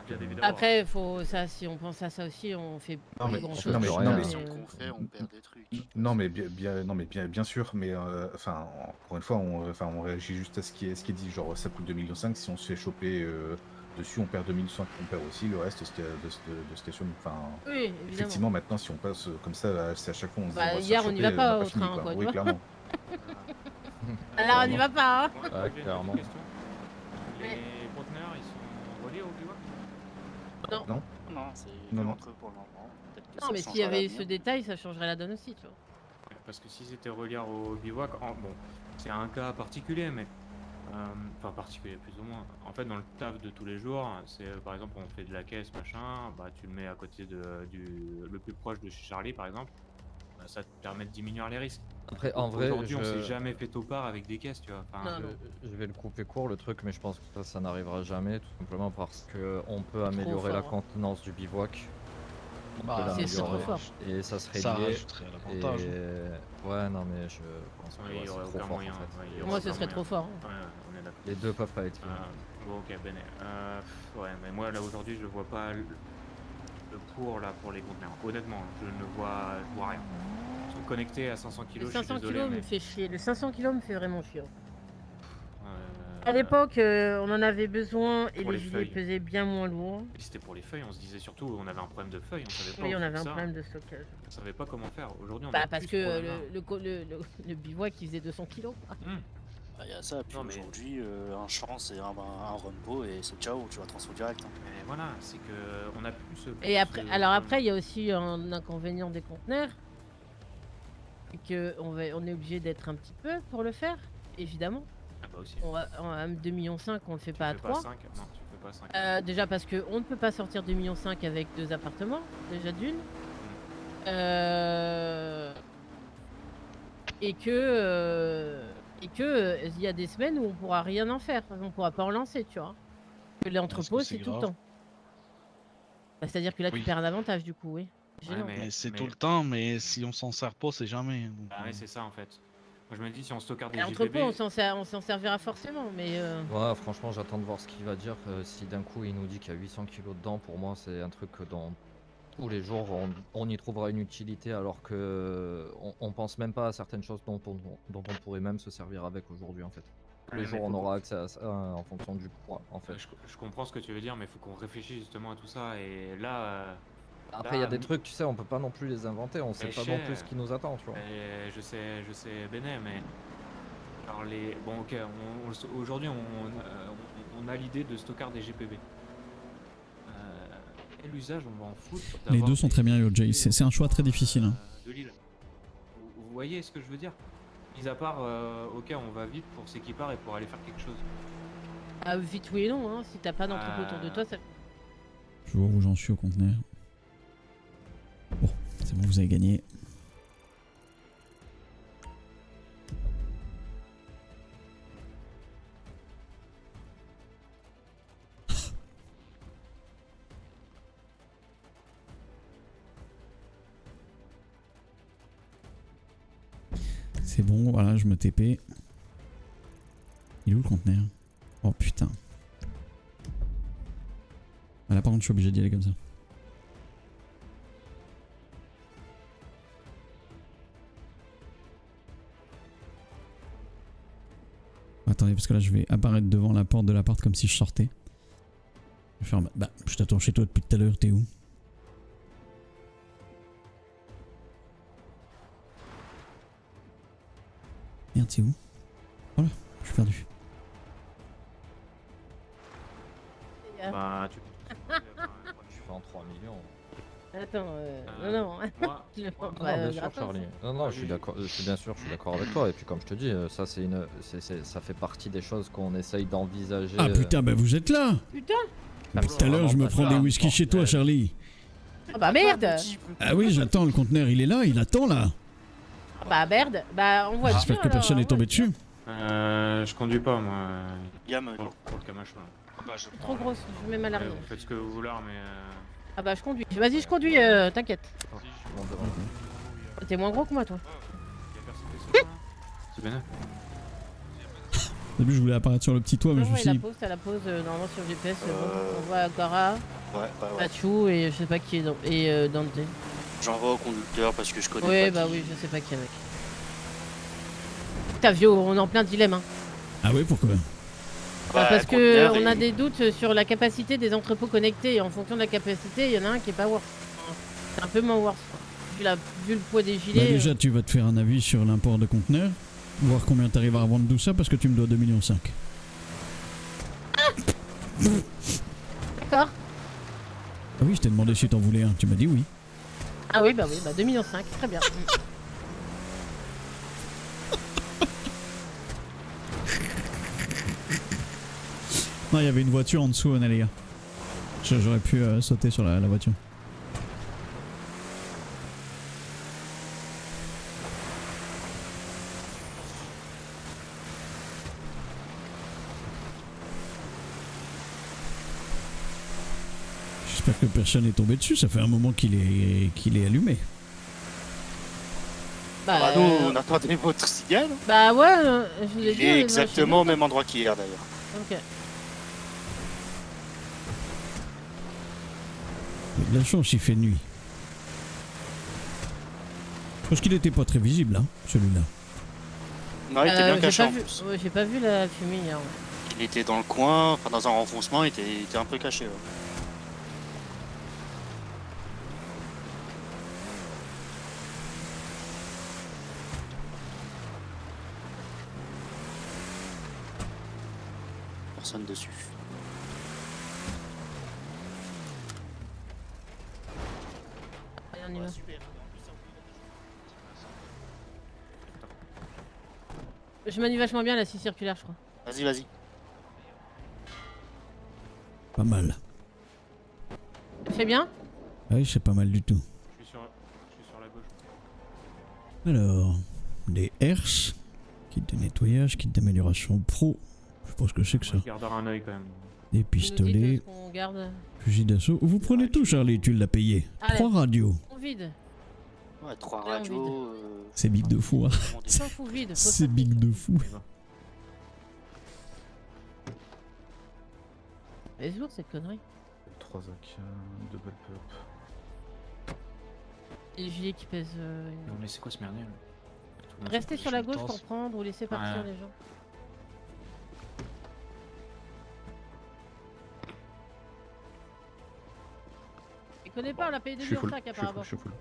Bien évidemment. Après, faut ça, si on pense à ça aussi, on fait Non, plus mais- grand on chose. fait non, rien. mais- Si on fait, on perd des trucs. Non mais bien sûr, mais enfin encore une fois on réagit juste à ce qui est dit, genre ça coûte 2,5 millions, si on se fait choper dessus on perd 2,5 millions, on perd aussi le reste de station, enfin Oui, évidemment. effectivement maintenant si on passe comme ça c'est à chaque fois on se dit Bah, on va se hier, faire on y choper, va pas on a au fini, train, quoi, tu oui vois. clairement. Alors, on y va pas, hein. Ouais, J'ai une clairement. petite question. Les conteneurs ils sont reliés au bivouac? Non. Non, c'est Non, non. entre pour le moment. Peut-être que Non, ça mais s'il y changera à avait eu l'avenir. ce détail, ça changerait la donne aussi, tu vois. Ouais, parce que si c'était relié au bivouac, bon, c'est un cas particulier, mais enfin particulier plus ou moins. En fait, dans le taf de tous les jours, c'est par exemple on fait de la caisse machin, bah tu le mets à côté le plus proche de chez Charlie par exemple, bah, ça te permet de diminuer les risques. Après, en vrai, aujourd'hui, on s'est jamais fait topard avec des caisses, tu vois. Enfin, je vais le couper court le truc, mais je pense que ça n'arrivera jamais, tout simplement parce que on peut améliorer la contenance du bivouac. C'est trop fort. Et ça serait Ça lié. rajouterait à l'avantage. Ouais, non, mais je pense que il y aurait c'est trop aucun fort moyen. en fait. Moi, ce serait trop fort. Ouais, on est d'accord. Les deux peuvent pas être. Bon, ok, Bene. Ouais, mais moi là aujourd'hui, je vois pas le pour là pour les conteneurs. Honnêtement, je vois rien. Ils sont connectés à 500 kg. Le 500 kg me fait chier. Le 500 kg me fait vraiment chier. Euh, À l'époque, on en avait besoin et Pour les les gilets feuilles. pesaient bien moins lourd. Et c'était pour les feuilles, on se disait surtout on avait un problème de feuilles, on savait pas Oui, où on avait foutre un ça. problème de stockage. On savait pas comment faire. Aujourd'hui, on Bah a parce plus ce que problème-là. le bivouac il faisait 200 kilos. Il y a ça, puis Non, mais- aujourd'hui, un champ c'est un runbo et c'est ciao, tu vas transfo direct. Mais voilà, c'est que on a plus ce. Et après, ce- alors après, il y a aussi un inconvénient des conteneurs, c'est que on est obligé d'être un petit peu pour le faire, évidemment. Ah bah aussi. À 2,5 millions, on le fait pas à Tu fais 3. pas 5, non, tu fais pas 5. Déjà parce qu'on ne peut pas sortir 2,5 millions avec 2 appartements, déjà d'une. Et que il y a des semaines où on pourra rien en faire, on pourra pas en lancer, tu vois. Que l'entrepôt c'est tout le temps. Bah, c'est-à-dire que là tu perds un avantage du coup, oui. Gênant. Mais c'est tout le temps, mais si on s'en sert pas, c'est jamais. Donc, Ah ouais, c'est ça en fait. Moi je me dis si on stocke des L'entrepôt GPB. on s'en servira forcément, mais Ouais, franchement, j'attends de voir ce qu'il va dire. Si d'un coup il nous dit qu'il y a 800 kilos dedans, pour moi, c'est un truc que dans tous les jours on y trouvera une utilité, alors que on pense même pas à certaines choses dont on pourrait même se servir avec aujourd'hui en fait. Tous les Ouais, jours, mais on faut aura accès à ça en fonction du poids en fait. Je comprends ce que tu veux dire, mais il faut qu'on réfléchisse justement à tout ça. Et là. Après, il y a des trucs, tu sais, on peut pas non plus les inventer, on sait pas non plus ce qui nous attend, tu vois. Et je sais, Benet, mais. Alors les. Bon, ok, aujourd'hui on a l'idée de stocker des GPB. Quel usage on va en foutre Les d'avoir deux sont très bien, Jay. C'est un choix très difficile. Hein. de l'île. Vous voyez ce que je veux dire? Mis à part, ok, on va vite pour s'équiper et pour aller faire quelque chose. ah, vite oui et non, hein. Si t'as pas d'entrepôt autour de toi, ça. Je vois où j'en suis au conteneur. Bon, c'est bon, vous avez gagné. C'est bon, voilà, je me TP. Il est où le conteneur? Oh putain. Ah, là par contre je suis obligé d'y aller comme ça. Attendez, parce que là je vais apparaître devant la porte de l'appart comme si je sortais. Je vais faire bah, je t'attends chez toi depuis tout à l'heure, t'es où? Merde, c'est où? Voilà, je suis perdu. Bah, tu fais en 3 millions. Attends, non. Je le prends Non, pas, bien sûr, gratos. Charlie. Non, je suis d'accord. Je suis bien sûr, je suis d'accord avec toi. Et puis, comme je te dis, ça, ça fait partie des choses qu'on essaye d'envisager. Ah putain, bah vous êtes là! Putain! Tout à l'heure, je me prends des whisky chez toi, Charlie. Ah bah merde! Ah oui, j'attends, le conteneur, il est là, il attend là. Ah bah merde! Bah on voit. J'espère que personne n'est tombé dessus. je conduis pas moi. Yam, Pour le Camacho là. bah, je Trop grosse, je mets mal arrière. Vous faites ce que vous voulez, mais. Ah bah je conduis. Vas-y, je conduis, t'inquiète. T'es moins gros que moi, toi. C'est bien. Au début, je voulais apparaître sur le petit toit, mais je me suis dit. T'as la pause, normalement sur GPS, on voit Agara, Ouais. Machu et je sais pas qui est et Dante. J'envoie au conducteur parce que je connais Ouais, pas bah oui, je sais pas qui est avec. Putain, vieux, on est en plein dilemme, hein. Ah ouais, pourquoi? Parce que on a des doutes sur la capacité des entrepôts connectés et en fonction de la capacité, il y en a un qui est pas worth. C'est un peu moins worth. Vu le poids des Bah gilets. déjà, tu vas te faire un avis sur l'import de conteneurs, voir combien t'arrives à revendre tout ça, parce que tu me dois 2,5 millions. D'accord. Ah oui, je t'ai demandé si t'en voulais un, tu m'as dit oui. Ah oui, bah 2,5 millions, très bien. Non, il y avait une voiture en dessous, les gars. J'aurais pu sauter sur la voiture. J'espère que personne n'est tombé dessus, ça fait un moment qu'il est allumé. Bah, nous, on attendait votre signal. Bah ouais, je vous ai Il dit. est exactement au même endroit qu'hier d'ailleurs. Ok. Il y a de la chance, il fait nuit. Parce qu'il était pas très visible, hein, celui-là. Non, il était bien j'ai caché pas en vu- plus. ouais, j'ai pas vu la fumée hier. Ouais. Il était dans le coin, enfin dans un renfoncement, il était un peu caché. Ouais. Personne dessus. Allez, on y va. Je manie vachement bien la scie circulaire, je crois. Vas-y, vas-y. Pas mal. C'est bien? Oui, c'est pas mal du tout. Je suis sur la gauche. Alors, des herses, kit de nettoyage, kit d'amélioration pro. Je pense que c'est que ça. Je garderai un œil quand même. Des Vous nous dites pistolets, ce qu'on garde. fusil d'assaut. Vous prenez tout, Charlie, tu l'as payé. Allez. 3 radios. On vide. Ouais, 3 Allez, on radios. C'est big de fou, hein. On s'en fout vide. C'est big de fou. C'est lourd cette connerie. 3 AK, double pop. Et le gilet qui pèse. Non, mais c'est quoi ce merdier là? Tout le monde Restez se sur la pose gauche une pour tasse. prendre ou laisser partir Ouais. les gens. Je connais pas, on a payé Je des suis en full, sac je suis apparemment. full, je suis full.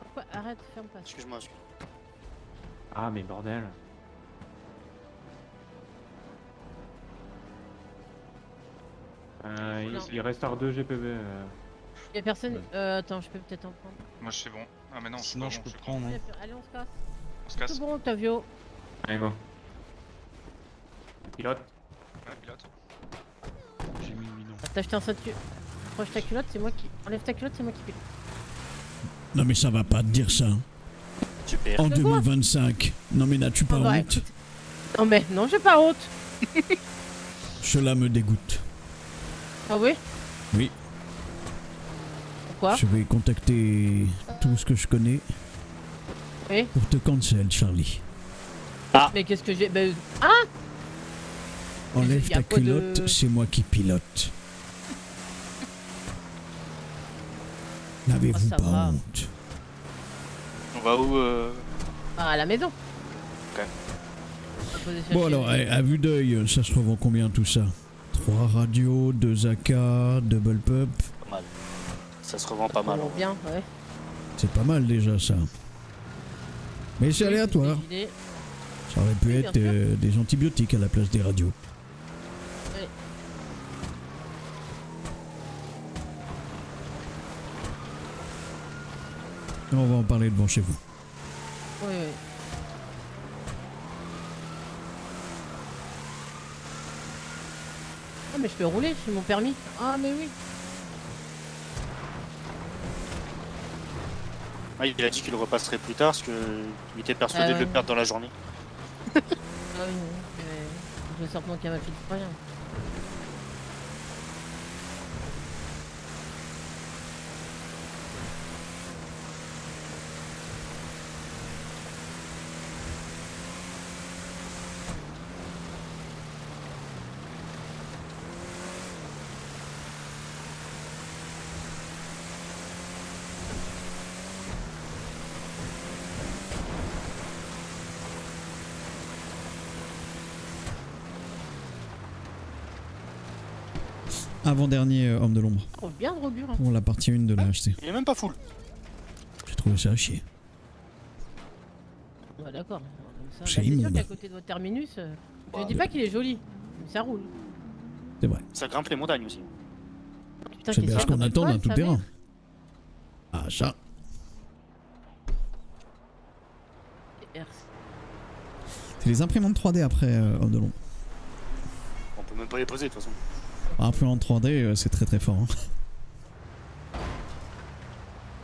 Pourquoi? Arrête, ferme pas. Excuse-moi, excuse. Ah, mais bordel. Il reste R2 GPV. Y'a personne. Attends, je peux peut-être en prendre. Moi c'est bon. Ah mais non, c'est Sinon pas je bon, peux c'est prendre. hein. Allez, on se casse. On se casse. C'est bon, Octavio. Allez, go. Pilote. Ouais, pilote. J'ai mis le bidon. T'as acheté un ceinture. Proche ta culotte, c'est moi qui. Enlève ta culotte, c'est moi qui pilote. Non mais ça va pas te dire ça. Super. En De quoi 2025. Non mais n'as-tu pas Ah bah, honte? écoute. Non mais, non, j'ai pas honte. Cela me dégoûte. Ah oui? Oui. Pourquoi? Je vais contacter tout ce que je connais Oui. pour te cancel, Charlie. Mais qu'est-ce que j'ai. Ah! Enlève y a ta pas de- culotte, c'est moi qui pilote. N'avez-vous ça pas va. honte? On va où Ah, à la maison. Ok. On va poser ça Bon chez alors, nous. à vue d'œil, ça se revend combien tout ça? 3 radios, 2 AK, double pub. Pas mal. Ça se revend pas mal. Bon, bien, ouais. C'est pas mal déjà ça. Mais c'est aléatoire. Des idées. Ça aurait pu Oui, bien être des antibiotiques à la place des radios. Ouais. On va en parler devant chez vous. Oui, oui. Ah, mais je peux rouler, j'ai mon permis. Ah, mais oui. Ah, il a dit qu'il le repasserait plus tard parce qu'il était persuadé de le ouais. perdre dans la journée. Ah oui, oui. Mais je sors mon cavafil pour rien. Avant-dernier homme de l'ombre. Oh, bien de rebure. Pour la partie 1 de la HC. Il est même pas full. J'ai trouvé ça à chier. Ouais, d'accord. Comme ça, C'est bah, c'est sûr immonde. qu'à côté de votre terminus, je dis pas qu'il est joli, mais ça roule. C'est vrai. Ça grimpe les montagnes aussi. Putain, C'est qu'il bien sort ce qu'on de attend poil, d'un tout sa terrain. mère. Ah ça. C'est les imprimantes 3D après homme de l'ombre. On peut même pas les poser de toute façon. Imprimante 3D, c'est très très fort. Hein.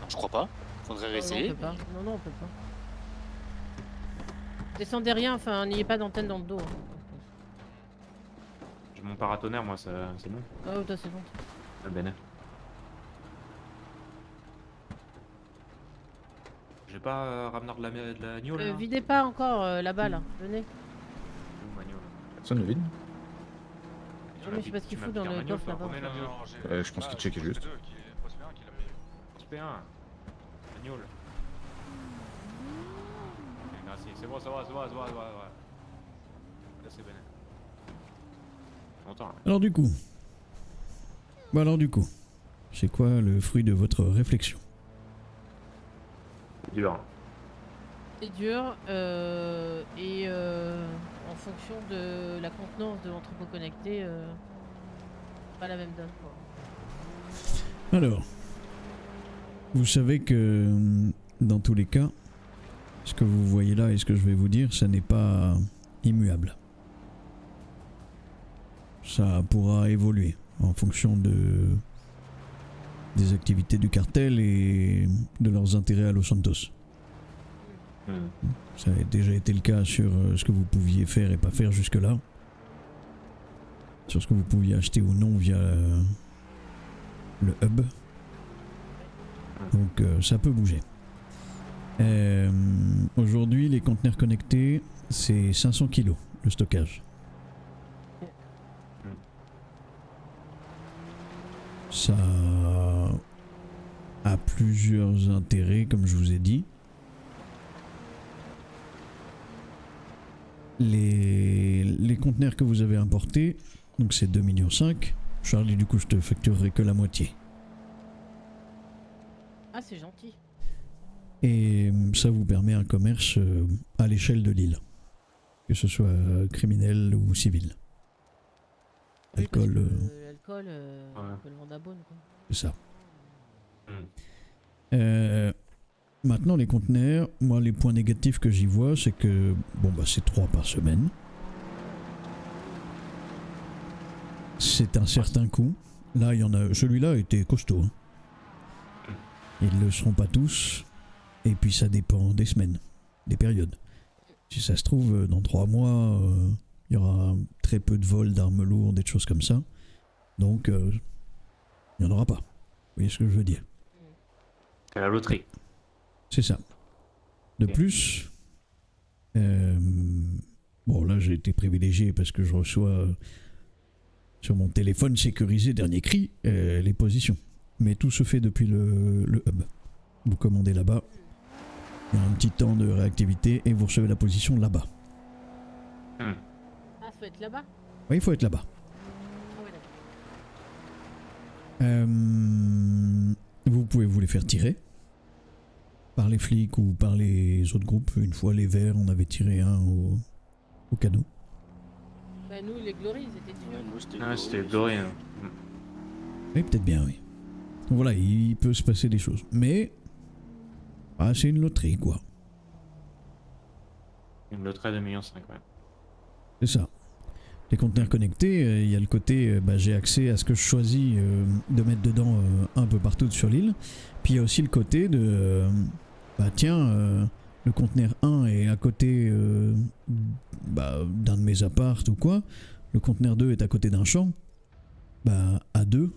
Je crois pas. Faudrait Non, réessayer. on peut pas. Non, non, on peut pas. Descendez rien, enfin, n'ayez pas d'antenne dans le dos. Hein. J'ai mon paratonnerre, moi, c'est bon. Oh, toi, c'est bon. Le bénin. J'ai pas ramené de la gnôle là Videz pas encore là-bas, là. Venez. Où ma gnôle? Personne ne vide. Mais je sais pas ce qu'il fout dans le coffre là-bas. Je pense qu'il checkait juste. P1. La gnôle. Merci, c'est bon, ça va. Là, c'est bénin. Longtemps, là. Alors du coup, c'est quoi le fruit de votre réflexion? Dur. C'est dur, et en fonction de la contenance de l'entrepôt connecté, pas la même donne. Quoi. Alors, vous savez que dans tous les cas, ce que vous voyez là et ce que je vais vous dire, ça n'est pas immuable. Ça pourra évoluer en fonction des activités du cartel et de leurs intérêts à Los Santos. Ça a déjà été le cas sur ce que vous pouviez faire et pas faire jusque-là. Sur ce que vous pouviez acheter ou non via le hub. Donc ça peut bouger. Aujourd'hui, les conteneurs connectés, c'est 500 kg le stockage. Ça a plusieurs intérêts, comme je vous ai dit. Les conteneurs que vous avez importés, donc c'est 2,5 millions. Charlie, du coup, je te facturerai que la moitié. Ah, c'est gentil. Et ça vous permet un commerce à l'échelle de l'île. Que ce soit criminel ou civil. Alcool. L'alcool, on peut le vendre à bonne, quoi. C'est ça. Maintenant, les conteneurs, moi, les points négatifs que j'y vois, c'est que, bon, bah, c'est 3 par semaine. C'est un certain coût. Là, il y en a. Celui-là était costaud. Hein. Ils ne le seront pas tous. Et puis, ça dépend des semaines, des périodes. Si ça se trouve, dans 3 mois, il y aura très peu de vols d'armes lourdes, des choses comme ça. Donc, il n'y en aura pas. Vous voyez ce que je veux dire? C'est la loterie. C'est ça. De plus, bon là j'ai été privilégié parce que je reçois sur mon téléphone sécurisé dernier cri les positions. Mais tout se fait depuis le hub. Vous commandez là-bas, il y a un petit temps de réactivité et vous recevez la position là-bas. Ah, faut être là-bas? Oui, il faut être là-bas. Ah ouais, d'accord. Vous pouvez vous les faire tirer par les flics ou par les autres groupes. Une fois les verts, on avait tiré un au cadeau. Bah nous, les Glory, ils étaient tués. Ah, c'était Glory. Hein. Oui, peut-être bien, oui. Donc voilà, il peut se passer des choses. Mais, ah, c'est une loterie, quoi. Une loterie de 2,5 millions, ouais. C'est ça. Les conteneurs connectés, il y a le côté, j'ai accès à ce que je choisis de mettre dedans un peu partout sur l'île. Puis il y a aussi le côté de, le conteneur 1 est à côté d'un de mes apparts ou quoi. Le conteneur 2 est à côté d'un champ. À 2,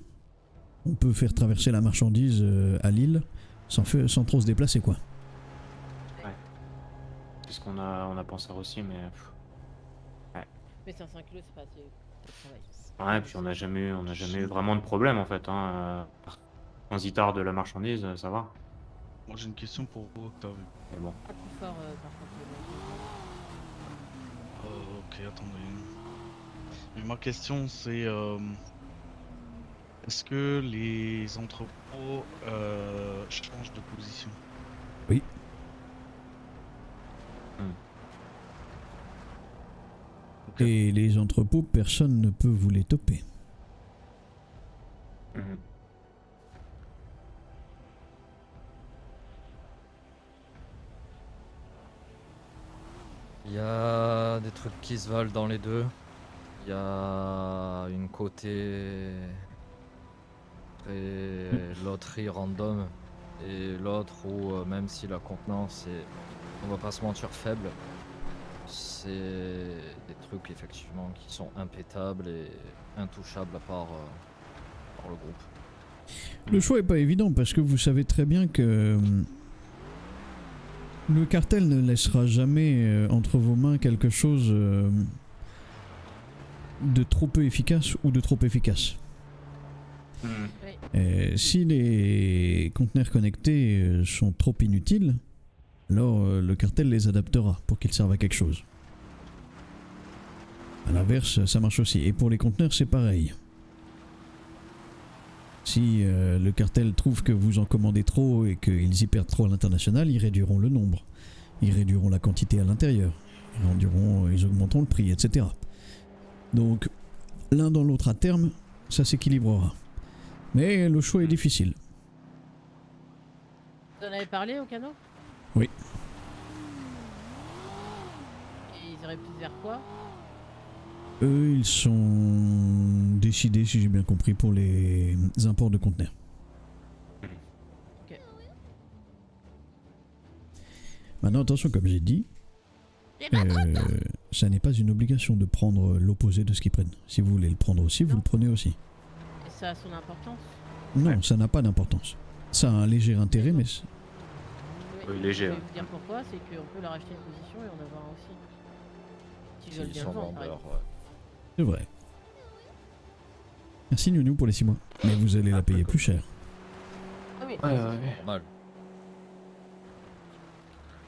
on peut faire traverser la marchandise à l'île sans trop se déplacer, quoi. Ouais. C'est ce qu'on a pensé aussi, mais... Mais 5 kilos, c'est pas assez. Ouais, puis on n'a jamais eu vraiment de problème en fait. Hein. Transitard de la marchandise, ça va. Moi j'ai une question pour vous, Octave. Mais bon. Pas plus fort, par contre. Ok, attendez. Mais ma question c'est est-ce que les entrepôts changent de position? Oui. Et les entrepôts, personne ne peut vous les toper. Il y a des trucs qui se valent dans les deux. Il y a une côté loterie random et l'autre où même si la contenance est, on va pas se mentir, faible, c'est des trucs effectivement qui sont impétables et intouchables par le groupe. Le choix est pas évident parce que vous savez très bien que le cartel ne laissera jamais entre vos mains quelque chose de trop peu efficace ou de trop efficace. Si les conteneurs connectés sont trop inutiles, alors le cartel les adaptera pour qu'ils servent à quelque chose. À l'inverse, ça marche aussi. Et pour les conteneurs, c'est pareil. Si le cartel trouve que vous en commandez trop et qu'ils y perdent trop à l'international, ils réduiront le nombre. Ils réduiront la quantité à l'intérieur. Ils augmenteront le prix, etc. Donc, l'un dans l'autre à terme, ça s'équilibrera. Mais le choix est difficile. Vous en avez parlé au canot? Oui. Et ils iraient plus vers quoi? Eux, ils sont décidés, si j'ai bien compris, pour les imports de conteneurs. Ok. Maintenant, attention, comme j'ai dit, ça n'est pas une obligation de prendre l'opposé de ce qu'ils prennent. Si vous voulez le prendre aussi, vous le prenez aussi. Et ça a son importance? Non, ça n'a pas d'importance. Ça a un léger intérêt, mais... Oui, léger. Je vais vous dire pourquoi, c'est qu'on peut leur acheter une position et en avoir un aussi. Si je veulent bien le vendre, par exemple. C'est vrai. Merci Nounou pour les 6 mois. Mais vous allez la payer plus cher. Ah oui. Normal.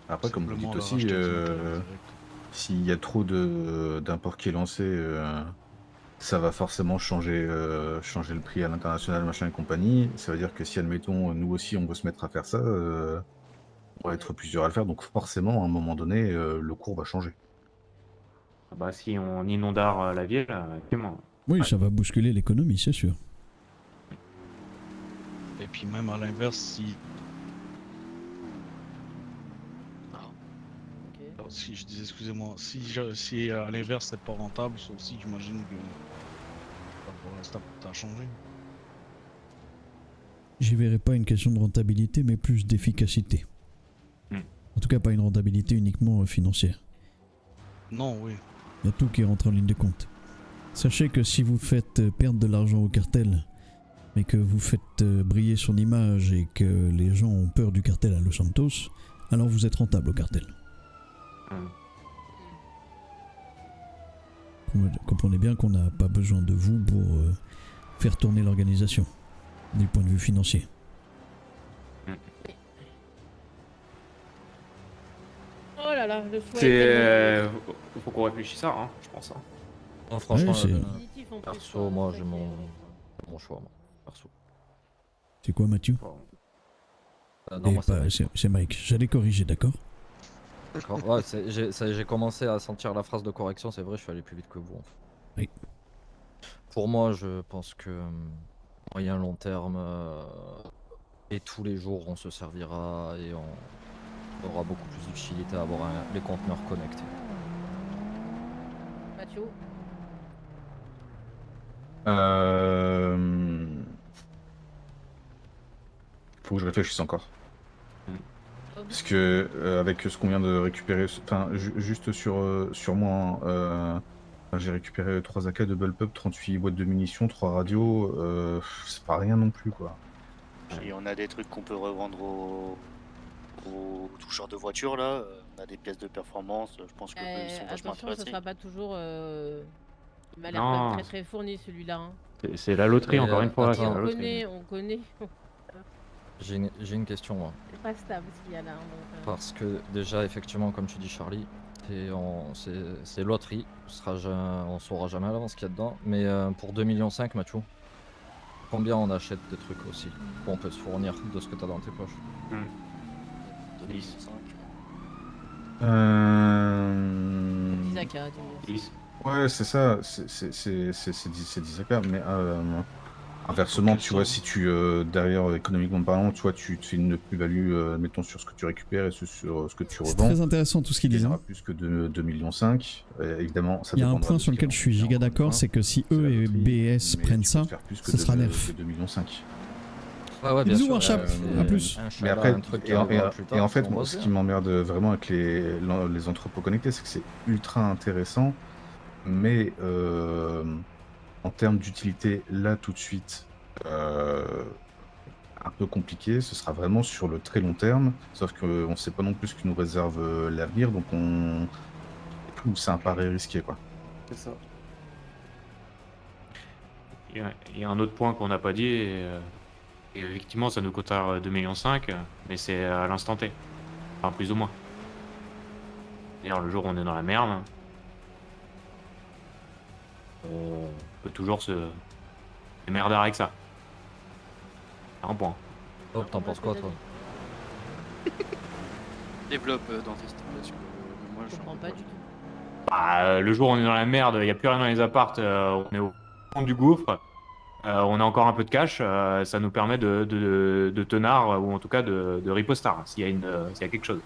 Après, comme vous dites Simplement, aussi, leur acheter des intérêts s'il y a trop d'import qui est lancé, ça va forcément changer le prix à l'international, machin et compagnie. Ça veut dire que si, admettons, nous aussi, on veut se mettre à faire ça, on va être plusieurs à le faire. Donc forcément, à un moment donné, le cours va changer. Bah, si on inondare la ville, effectivement. Oui, ça va bousculer l'économie, c'est sûr. Et puis même à l'inverse, si je dis, excusez-moi, si à l'inverse c'est pas rentable, ça aussi j'imagine que pour l'instant ça a changé. J'y verrai pas une question de rentabilité, mais plus d'efficacité. En tout cas, pas une rentabilité uniquement financière. Non, oui. Il y a tout qui rentre en ligne de compte. Sachez que si vous faites perdre de l'argent au cartel, mais que vous faites briller son image et que les gens ont peur du cartel à Los Santos, alors vous êtes rentable au cartel. Comprenez bien qu'on n'a pas besoin de vous pour faire tourner l'organisation, du point de vue financier. Oh là là, le choix C'est... faut qu'on réfléchisse ça, hein, je pense. Hein. Non, franchement, Ouais, perso, moi j'ai mon choix, moi, perso. C'est quoi, Mathieu? Non, moi, c'est Mike. J'allais corriger, d'accord? D'accord. Ouais, j'ai commencé à sentir la phrase de correction, c'est vrai, je suis allé plus vite que vous. En fait. Oui. Pour moi, je pense que moyen long terme et tous les jours, on se servira et on aura beaucoup plus d'utilité à avoir les conteneurs connectés. Mathieu. Faut que je réfléchisse encore. Parce que avec ce qu'on vient de récupérer, enfin juste sur moi, j'ai récupéré 3 AK, 2 bullpup, 38 boîtes de munitions, 3 radios, c'est pas rien non plus quoi. Et on a des trucs qu'on peut revendre aux toucheurs de voitures là, on a des pièces de performance, je pense que ils sont vachement attention, ça intéressés. sera pas toujours... Il m'a l'air Non. pas très fourni celui-là. Hein. C'est la loterie, encore une fois. Et c'est la on loterie. connaît. J'ai une question, moi. C'est pas stable ce qu'il y a là. Donc, Parce que déjà, effectivement, comme tu dis, Charlie, c'est loterie. On saura jamais à l'avance ce qu'il y a dedans. Mais pour 2,5 millions, Mathieu, combien on achète des trucs aussi où on peut se fournir de ce que tu as dans tes poches? 10. 10 AK, 10. Ouais, c'est ça, c'est 10 AK, mais inversement, tu vois, si tu, derrière, économiquement parlant, tu vois, tu te fais une plus-value, mettons, sur ce que tu récupères et sur ce que tu revends. C'est très intéressant tout ce qu'il Il y disait. aura plus que 2,5 millions. Évidemment, ça Il y a un dépendra point de sur ce lequel qui je suis est giga d'accord, c'est que si eux et BS mais prennent tu peux ça, te faire plus que ce sera nerf. 2,5 millions. Ouais, bien Bisous, sûr. Warshap. À plus. Mais après, et en fait, moi, ce qui m'emmerde vraiment avec les entrepôts connectés, c'est que c'est ultra intéressant, mais en termes d'utilité, là, tout de suite, un peu compliqué. Ce sera vraiment sur le très long terme, sauf qu'on ne sait pas non plus ce qui nous réserve l'avenir, donc c'est un pari risqué, quoi. C'est ça. Il y a un autre point qu'on n'a pas dit, et effectivement, ça nous coûtera 2,5 millions, mais c'est à l'instant T. Enfin, plus ou moins. D'ailleurs, le jour où on est dans la merde, on peut toujours se démerder avec ça. C'est un point. Oh, t'en penses quoi, toi? Développe dans tes styles là-dessus. Moi, Je comprends pas du tout. Bah, le jour où on est dans la merde, il n'y a plus rien dans les apparts, on est au fond du gouffre, on a encore un peu de cash, ça nous permet de tenard, ou en tout cas de ripostar, s'il y a quelque chose.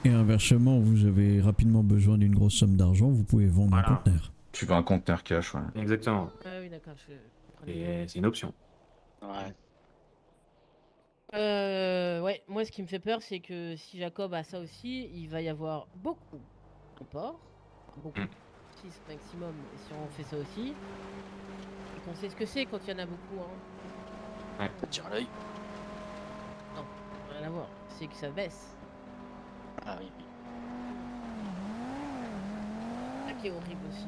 Et inversement, vous avez rapidement besoin d'une grosse somme d'argent, vous pouvez vendre un conteneur. Tu veux un conteneur cash, ouais. Exactement. Ah oui, d'accord. Et c'est une option. Ouais. Ouais, moi ce qui me fait peur, c'est que si Jacob a ça aussi, il va y avoir beaucoup de ports, beaucoup, 6 maximum, et si on fait ça aussi, et qu'on sait ce que c'est quand il y en a beaucoup, hein. Ouais. Ça tire à l'œil. Non, rien à voir, c'est que ça baisse. Ah oui. C'est ça qui est horrible aussi.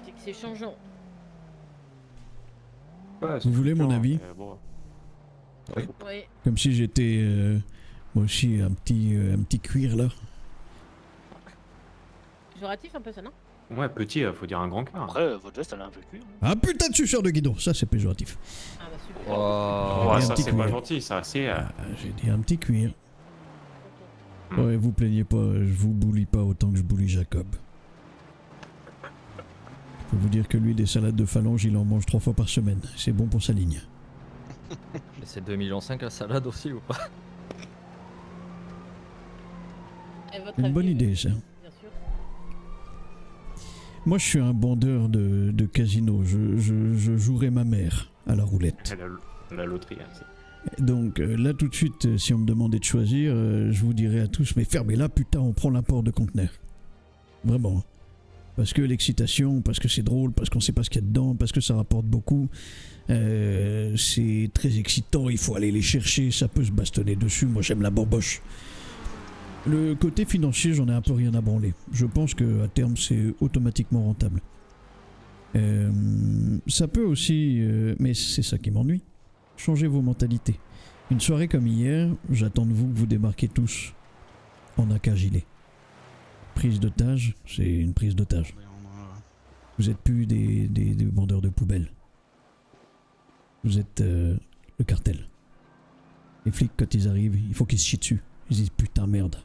C'est que c'est changeant. Vous voulez mon avis? Ouais. Comme si j'étais moi aussi un petit cuir là. Péjoratif un peu ça, non? Ouais, petit, faut dire un grand cœur. Après, votre veste, elle a un peu cuir. Ah putain de suceur de guidon, ça c'est péjoratif. Ah bah super. Oh, Un ça petit c'est pas cuir. gentil, ça, c'est... J'ai dit un petit cuir. Ouais, vous plaignez pas, je vous boulis pas autant que je boulis Jacob. Je peux vous dire que lui, des salades de phalange, il en mange 3 fois par semaine. C'est bon pour sa ligne. Et c'est 2,5 millions la salade aussi ou pas? Et votre Une bonne avis, idée ça. bien sûr. Moi je suis un bandeur de casino, je jouerai ma mère à la roulette. La loterie, hein, Donc là tout de suite, si on me demandait de choisir, je vous dirais à tous, mais fermez-la putain, on prend l'import de conteneurs. Vraiment. Parce que l'excitation, parce que c'est drôle, parce qu'on sait pas ce qu'il y a dedans, parce que ça rapporte beaucoup. C'est très excitant, il faut aller les chercher, ça peut se bastonner dessus, moi j'aime la bamboche. Le côté financier, j'en ai un peu rien à branler. Je pense qu'à terme, c'est automatiquement rentable. Ça peut aussi, mais c'est ça qui m'ennuie, changer vos mentalités. Une soirée comme hier, j'attends de vous que vous débarquez tous en AK gilet. Prise d'otage, c'est une prise d'otage. Vous êtes plus des vendeurs de poubelles. Vous êtes le cartel. Les flics, quand ils arrivent, il faut qu'ils se chient dessus. Ils disent putain merde,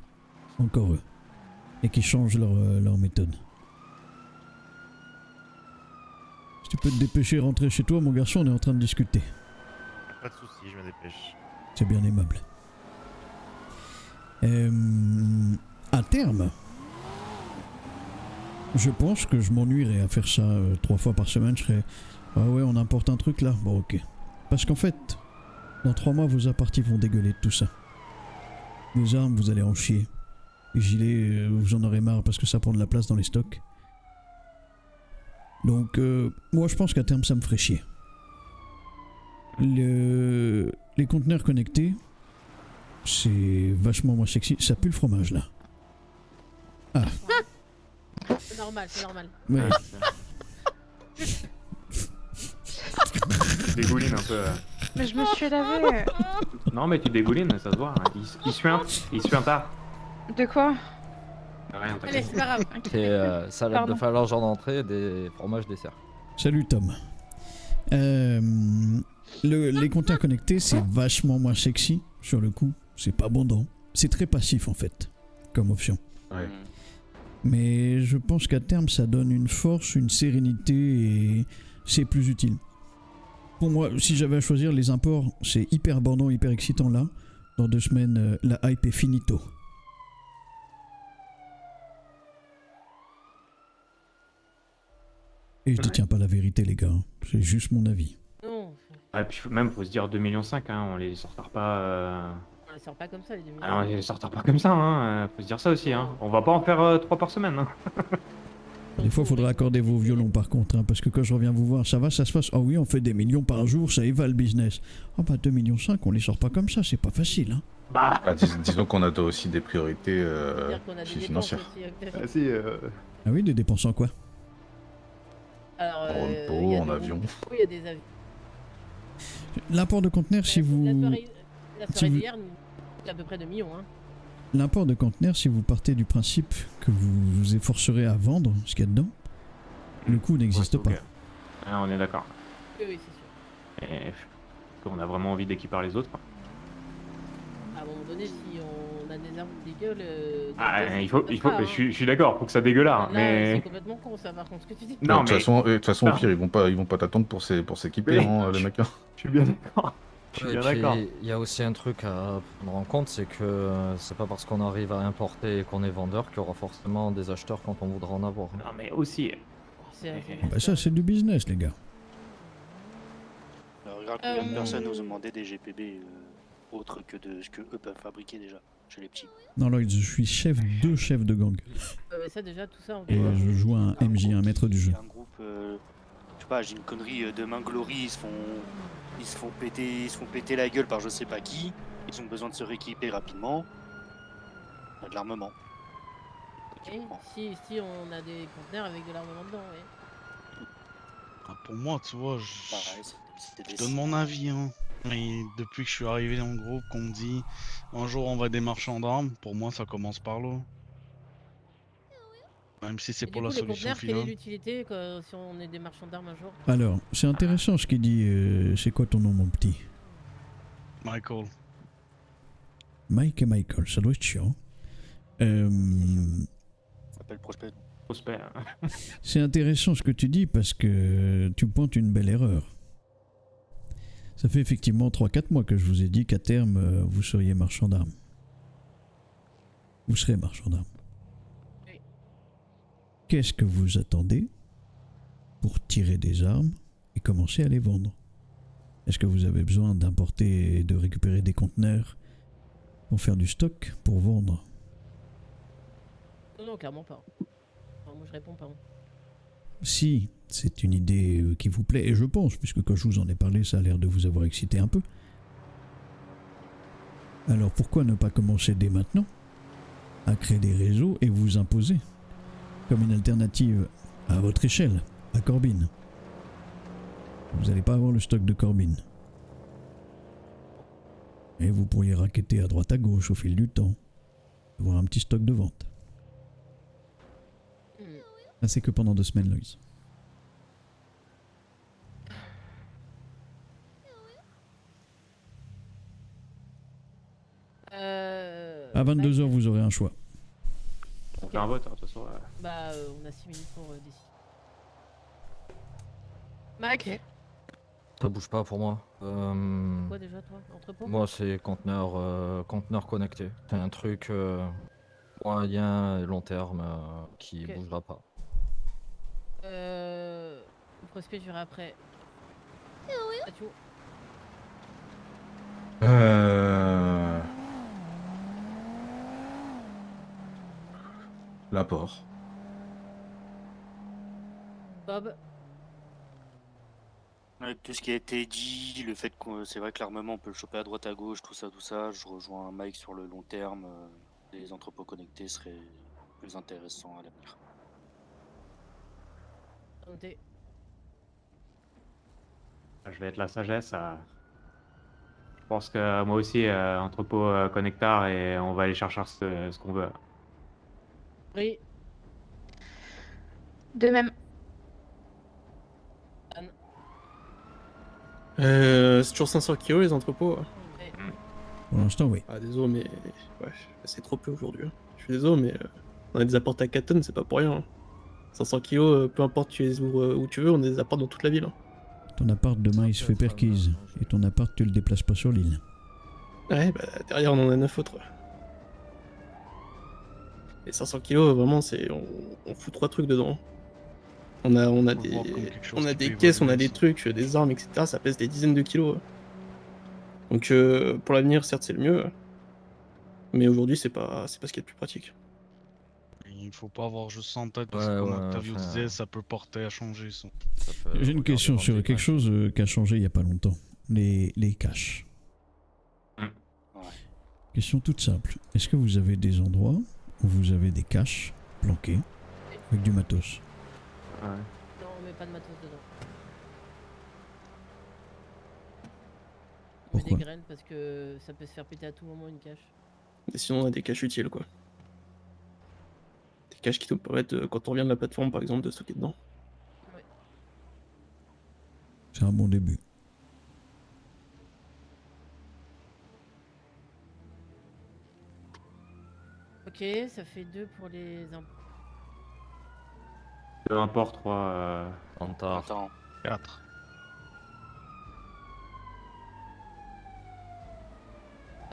encore eux. Et qu'ils changent leur méthode. Si tu peux te dépêcher de rentrer chez toi, mon garçon, on est en train de discuter. Pas de soucis, je me dépêche. C'est bien aimable. À terme, je pense que je m'ennuierais à faire ça 3 fois par semaine. Je serais, ah ouais, on importe un truc là, bon ok. Parce qu'en fait, dans 3 mois, vos appartis vont dégueuler de tout ça. Vos armes, vous allez en chier. Les gilets, vous en aurez marre parce que ça prend de la place dans les stocks. Donc, moi je pense qu'à terme, ça me ferait chier. Les conteneurs connectés, c'est vachement moins sexy. Ça pue le fromage là. Ah. C'est normal, c'est normal. Ouais. Tu dégoulines un peu. Mais je me suis lavé. Non, mais tu dégoulines, ça se voit. Hein. Il suit un tas. De quoi? Rien, Allez, c'est pas grave. C'est salade Pardon. de phalange en entrée, des fromages dessert. Salut Tom. Les compteurs connectés, c'est vachement moins sexy sur le coup. C'est pas abondant. C'est très passif en fait, comme option. Ouais. Mais je pense qu'à terme, ça donne une force, une sérénité et c'est plus utile. Pour moi, si j'avais à choisir, les imports, c'est hyper abondant, hyper excitant là. Dans 2 semaines, la hype est finito. Et je détiens pas la vérité, les gars. C'est juste mon avis. Non, Et puis même, faut se dire 2,5 millions, hein, on les sortira pas. On les sort pas comme ça, les 2 millions. Ah, on les sortira pas comme ça, hein. Faut se dire ça aussi, hein. On va pas en faire 3 par semaine. Hein. Des fois, il faudra accorder vos violons par contre, hein, parce que quand je reviens vous voir, ça va, ça se passe. Ah oui, on fait des millions par jour, ça y va le business. Ah bah 2,5 millions, on les sort pas comme ça, c'est pas facile. Hein. Bah, disons qu'on a aussi des priorités financières. Ah oui, des dépenses en quoi? Alors, En repos, en avion. Oui, il y a des avions. L'import de conteneurs, si vous... La soirée d'hier, c'est à peu près 2 millions. Hein. L'import de conteneurs, si vous partez du principe que vous vous efforcerez à vendre ce qu'il y a dedans, le coût n'existe pas. Ah, on est d'accord. Oui, c'est sûr. Et on a vraiment envie d'équiper les autres. À un moment donné, si on a des armes dégueules... il faut, je suis d'accord, faut que ça dégueulard. Là, mais... c'est complètement con ça, par contre, ce que tu dis. Non, de toute façon, au pire, ils vont pas t'attendre pour s'équiper, hein, les mecs. Je suis bien d'accord. Il y a aussi un truc à prendre en compte, c'est que c'est pas parce qu'on arrive à importer et qu'on est vendeur qu'il y aura forcément des acheteurs quand on voudra en avoir. Non, mais aussi. Bah ça, c'est du business, les gars. Alors, regarde combien de personnes nous ont demandé des GPB autres que de ce que eux peuvent fabriquer déjà chez les petits. Non, Lloyd, je suis deux chefs de gang. Ça, déjà, tout ça, on Et je joue un MJ, un maître du jeu. Un groupe, je sais pas, j'ai une connerie, demain Glory, ils se font péter la gueule par je sais pas qui. Ils ont besoin de se rééquiper rapidement. On a de l'armement. Si on a des conteneurs avec de l'armement dedans, oui. Pour moi, tu vois, c'était je donne mon avis. Hein. Mais depuis que je suis arrivé dans le groupe, qu'on me dit un jour on va des marchands d'armes, pour moi ça commence par là. Même si c'est pour la solution les conteneurs, finale. quelle est l'utilité si on est des marchands d'armes un jour? Alors, c'est intéressant ce qu'il dit. C'est quoi ton nom, mon petit? Michael. Mike et Michael, ça doit être chiant. Ça s'appelle Prosper. C'est intéressant ce que tu dis parce que tu pointes une belle erreur. Ça fait effectivement 3-4 mois que je vous ai dit qu'à terme, vous seriez marchand d'armes. Vous serez marchand d'armes. Qu'est-ce que vous attendez pour tirer des armes et commencer à les vendre? Est-ce que vous avez besoin d'importer et de récupérer des conteneurs pour faire du stock pour vendre? Non, clairement pas. Enfin, moi je réponds pas. Si c'est une idée qui vous plaît, et je pense, puisque quand je vous en ai parlé, ça a l'air de vous avoir excité un peu. Alors pourquoi ne pas commencer dès maintenant à créer des réseaux et vous imposer comme une alternative à votre échelle, à Corbin? Vous n'allez pas avoir le stock de Corbin. Et vous pourriez racketter à droite à gauche au fil du temps, avoir un petit stock de vente. Là, c'est que pendant 2 semaines, Loïs. À 22h, vous aurez un choix. On fait un vote, hein, de toute façon. Bah, on a 6 minutes pour décider. Mac. Ça bouge pas pour moi. Quoi déjà, toi? Entrepôt? Moi, c'est conteneur connecté. C'est un truc moyen et long terme qui bougera pas. Prospect, je verrai après. Atchou. L'apport. Bob. Avec tout ce qui a été dit, le fait que c'est vrai que l'armement on peut le choper à droite à gauche, tout ça, je rejoins Mike sur le long terme. Les entrepôts connectés seraient plus intéressants à l'avenir. Noté. Je vais être la sagesse. Je pense que moi aussi, entrepôt connectard et on va aller chercher ce qu'on veut. Oui. De même. C'est toujours 500 kilos les entrepôts. Pour l'instant, oui. Ah, désolé, mais ouais, c'est trop peu aujourd'hui. Hein. Je suis désolé, mais on a des apports à 4 tonnes, c'est pas pour rien. Hein. 500 kilos, peu importe tu les ouvres où tu veux, on a des apports dans toute la ville. Hein. Ton appart demain il se fait perquise, et ton appart tu le déplaces pas sur l'île. Ouais, bah derrière on en a 9 autres. Et 500 kilos, vraiment, on fout 3 trucs dedans. On a Faut voir des, comme quelque chose on a qui des peut caisses, on a évoluer, des ça. trucs, des armes, etc. Ça pèse des dizaines de kilos. Donc pour l'avenir, certes, c'est le mieux. Mais aujourd'hui, c'est pas ce qu'il y a de plus pratique. Il faut pas avoir juste ça en tête parce Ouais, que comme ouais, Octavio enfin, disait, ça peut porter à changer ça. ça peut J'ai une regarder question vendre sur des quelque caches. chose qui a changé il y a pas longtemps. Les caches. Question toute simple. Est-ce que vous avez des endroits où vous avez des caches planquées avec du matos? Ouais. Non, on met pas de matos dedans. On met Pourquoi? des graines parce que ça peut se faire péter à tout moment une cache. Et sinon, on a des caches utiles, quoi. Des caches qui nous permettent, quand on revient de la plateforme, par exemple, de stocker dedans. Ouais. C'est un bon début. Ok, ça fait 2 pour les impôts. 2 imports, 3 Antar. Attends. 4.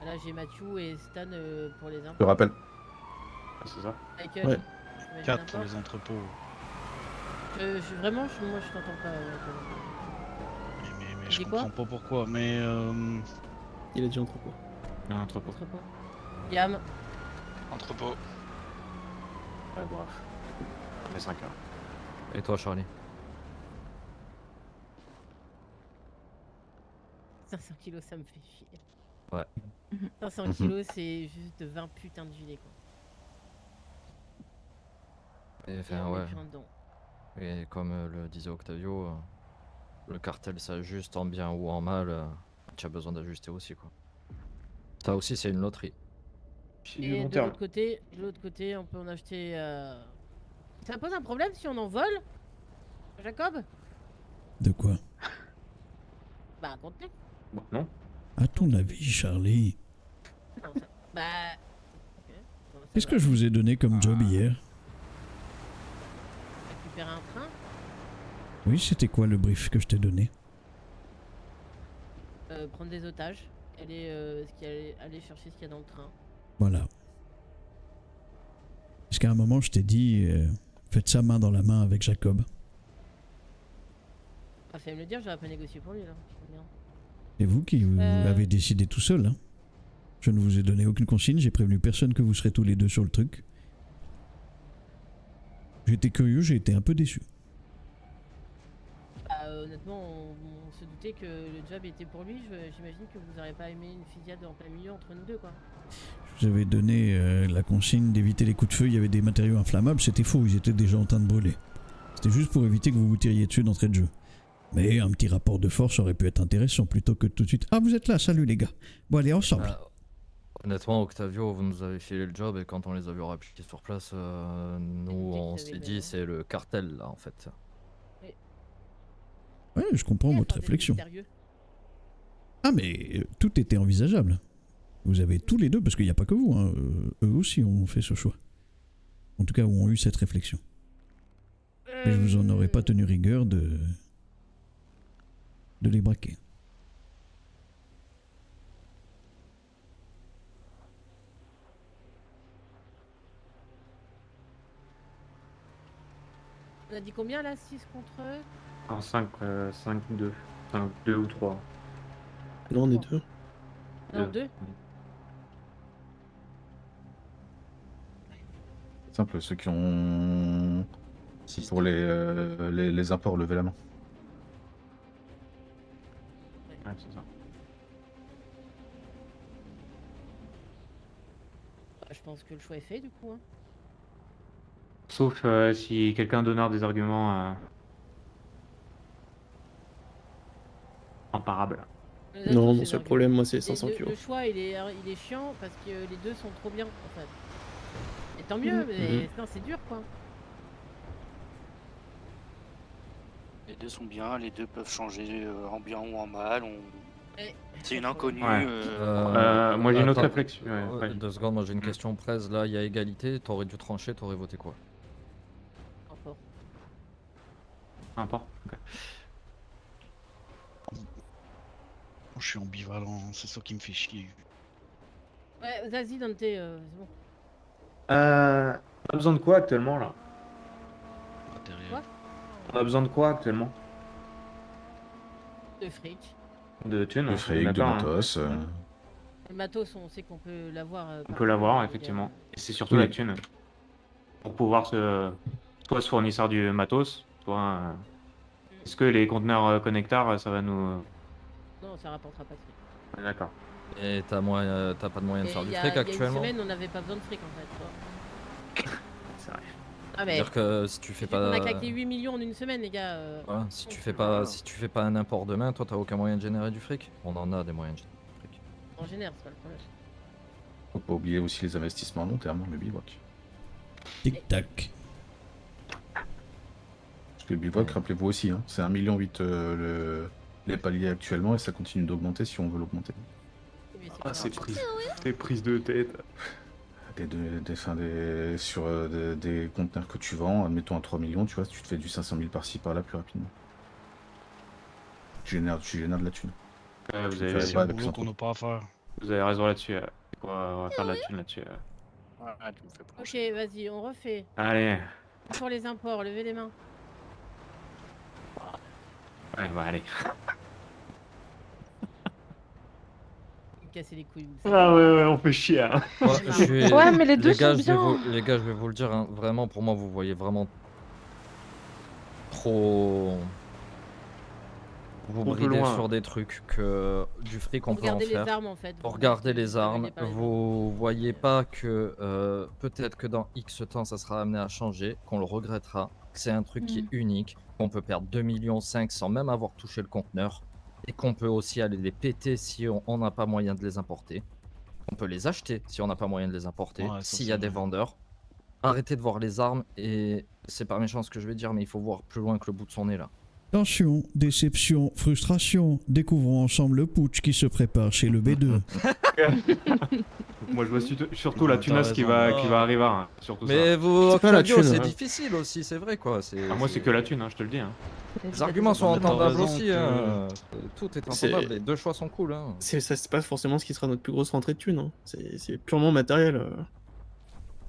Là j'ai Mathieu et Stan pour les Je te impôts. rappelle. Ah, c'est ça. Michael, Ouais. tu mets 4 les pour imports les entrepôts. Vraiment, moi je t'entends pas. Mais Tu je dis quoi? comprends pas pourquoi. Mais Il a dit entrepôt. Un entrepôt. Entrepôt. Yam. Entrepôt. Ouais, bon. Ça fait 5 heures. Et toi, Charlie? 500 kilos, ça me fait chier. Ouais. 500 kilos, c'est juste 20 putains de gilets quoi. Et Et enfin, on est ouais. plein dedans. Et comme le disait Octavio, le cartel s'ajuste en bien ou en mal. Tu as besoin d'ajuster aussi, quoi. Ça aussi, c'est une loterie. Et de l'autre côté, on peut en acheter. Ça pose un problème si on en vole, Jacob? De quoi? Bah, un contenu. Bon, non. À ton avis, Charlie, Non, ça... Bah. Ok. Bon, ça qu'est-ce va. que je vous ai donné comme job hier? Récupérer un train. Oui, c'était quoi le brief que je t'ai donné? Prendre des otages. Aller chercher ce qu'il y a dans le train. Voilà. Parce qu'à un moment, je t'ai dit, faites ça main dans la main avec Jacob. Ah, fallait me le dire, j'aurais pas négocié pour lui là. Merde. C'est vous qui avez décidé tout seul. Hein. Je ne vous ai donné aucune consigne, j'ai prévenu personne que vous serez tous les deux sur le truc. J'étais curieux, j'ai été un peu déçu. Bah, honnêtement, on se doutait que le job était pour lui. J'imagine que vous n'auriez pas aimé une fusillade en plein milieu entre nous deux, quoi. Je vous avais donné la consigne d'éviter les coups de feu, il y avait des matériaux inflammables, c'était faux, ils étaient déjà en train de brûler. C'était juste pour éviter que vous vous tiriez dessus d'entrée de jeu. Mais un petit rapport de force aurait pu être intéressant plutôt que tout de suite. Ah, vous êtes là, salut les gars. Bon, allez, ensemble. Honnêtement, Octavio, vous nous avez filé le job et quand on les a vus appliquer sur place, nous on s'est dit c'est le cartel là en fait. Ouais, je comprends votre réflexion. Ah, mais tout était envisageable. Vous avez tous les deux, parce qu'il n'y a pas que vous, hein, eux aussi ont fait ce choix. En tout cas, ont eu cette réflexion. Mais je vous en aurais pas tenu rigueur de les braquer. On a dit combien là? 6 contre eux? En 5, 2. 5, 2 ou 3. Non, on est deux. Non, 2. Simple, ceux qui ont. Si pour les imports, levez la main. Ouais, c'est ça. Je pense que le choix est fait du coup. Hein. Sauf si quelqu'un donneur des arguments imparables. Non, mon seul problème, moi, c'est 500 kilos. Le choix, il est chiant parce que les deux sont trop bien en fait. Et tant mieux, mais non, c'est dur quoi. Les deux sont bien, les deux peuvent changer en bien ou en mal. C'est une inconnue. Ouais. Moi j'ai une autre réflexion. Ouais, 2 secondes, moi j'ai une question presse. Là, il y a égalité. T'aurais dû trancher, t'aurais voté quoi? Import. Ok. je suis ambivalent, c'est ça qui me fait chier. Ouais, vas-y Dante, c'est bon. On a besoin de quoi actuellement là? Quoi? On a besoin de quoi actuellement? De fric. De thunes. De fric, de d'accord, hein. matos. Le matos, on sait qu'on peut l'avoir. On peut l'avoir, effectivement. Et c'est surtout Oui. la thune. Pour pouvoir soit ce fournisseur du matos, soit. Est-ce que les conteneurs connecteurs, ça va nous. Non, ça rapportera pas de fric. D'accord. Et t'as pas de moyen de Et faire du il y a- fric il y a actuellement? une semaine, on n'avait pas besoin de fric en fait. tu vois. C'est vrai. Ah, mais. C'est-à-dire que si tu fais On a pas. claqué 8 millions en une semaine, les gars. Voilà, si tu fais pas un import demain, toi t'as aucun moyen de générer du fric? On en a des moyens de générer du fric. On génère, c'est pas le problème. Faut pas oublier aussi les investissements à long terme, le bivouac. Tic-tac. Parce que le bivouac, rappelez-vous aussi, hein, c'est 1,8 million les paliers actuellement et ça continue d'augmenter si on veut l'augmenter. Ah, c'est prise de tête. Sur des conteneurs que tu vends, admettons à 3 millions, tu vois, tu te fais du 500 000 par-ci par-là plus rapidement. Tu génères de la thune. Vous Tu avez fais raison. pas avec boulot qu'on n'a pas à faire. Vous avez raison là-dessus. On va faire de la thune là-dessus. Ouais, tu me fais pas. Ok, vas-y, on refait. Allez. Pour les imports, levez les mains. Ouais, bah allez. Casser les couilles. Ah ouais, on fait chier. Hein. Moi, Ouais, mais les deux gars, sont bien. Les gars, je vais vous le dire, hein, vraiment, pour moi, vous voyez vraiment trop. Vous Un peu bridez loin. sur des trucs que du fric on Pour peut en regarder les faire. armes, en fait. Pour Vous regarder regardez les armes, pas les vous voyez pas que peut-être que dans X temps ça sera amené à changer, qu'on le regrettera, que c'est un truc qui est unique, qu'on peut perdre 2,5 millions sans même avoir touché le conteneur, et qu'on peut aussi aller les péter si on n'a pas moyen de les importer. On peut les acheter si on n'a pas moyen de les importer, Ouais, ça, s'il y c'est a des vrai. vendeurs. Arrêtez de voir les armes, et c'est pas méchant ce que je vais dire, mais il faut voir plus loin que le bout de son nez là. Tension, déception, frustration. Découvrons ensemble le putsch qui se prépare chez le B2. Moi je vois surtout la T'as tunasse qui raison. va arriver. Hein. Surtout Mais ça. vous, C'est pas la Octavio, thune, c'est hein. difficile aussi, c'est vrai quoi. Ah, moi c'est que la thune, hein, je te le dis. Hein. Les arguments sont Mais t'as entendables raison aussi, que- hein. Tout est C'est- entendable, les deux choix sont cool. Hein. C'est pas forcément ce qui sera notre plus grosse rentrée de thunes. Hein. C'est purement matériel.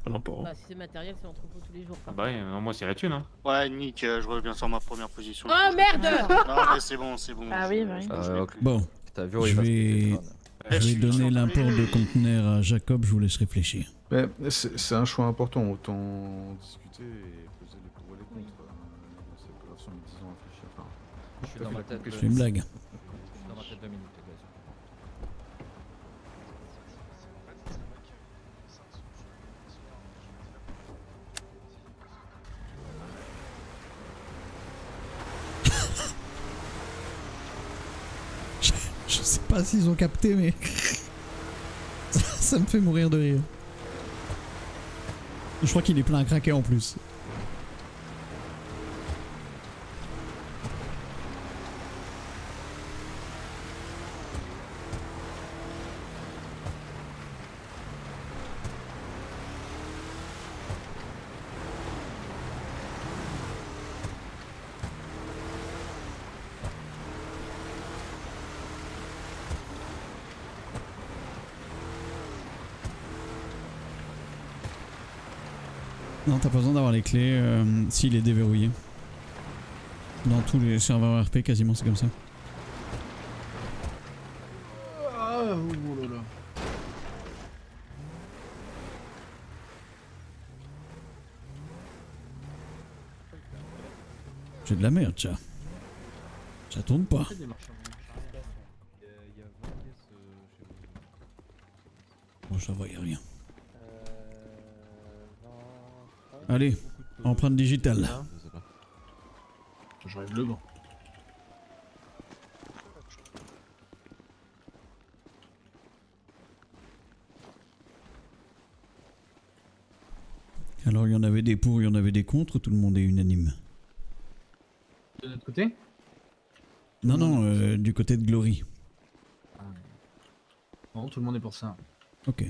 L'import. Bah, si c'est matériel, c'est entrepôt tous les jours. Ah bah ouais, non, moi c'est la thune. Hein. Ouais, Nick, je reviens sur ma première position. Oh merde! Non, mais c'est bon, c'est bon. Ah oui, bah oui. Je l'ai plus. Bon, Octavio, je il va se vais, péter le crâne. je vais suis donner sûr. l'import de conteneurs à Jacob, je vous laisse réfléchir. Mais c'est un choix important, autant discuter et poser les pour et les contre. C'est pas l'option de 10 ans à réfléchir. Enfin, Je suis dans ma tête. C'est une blague. Je suis dans ma tête 2 minutes, les gars. Je sais pas s'ils ont capté, mais ça me fait mourir de rire. Je crois qu'il est plein à craquer en plus. Non, t'as pas besoin d'avoir les clés s'il est déverrouillé. Dans tous les serveurs RP, quasiment, c'est comme ça. Ah, oh là là. J'ai de la merde, ça. Ça tourne pas. Bon, ça va, y a rien. Allez, empreinte digitale. J'enlève le banc. Alors, il y en avait des pour, il y en avait des contre, tout le monde est unanime. De notre côté? Non, non, du côté de Glory. Non, tout le monde est pour ça. Ok.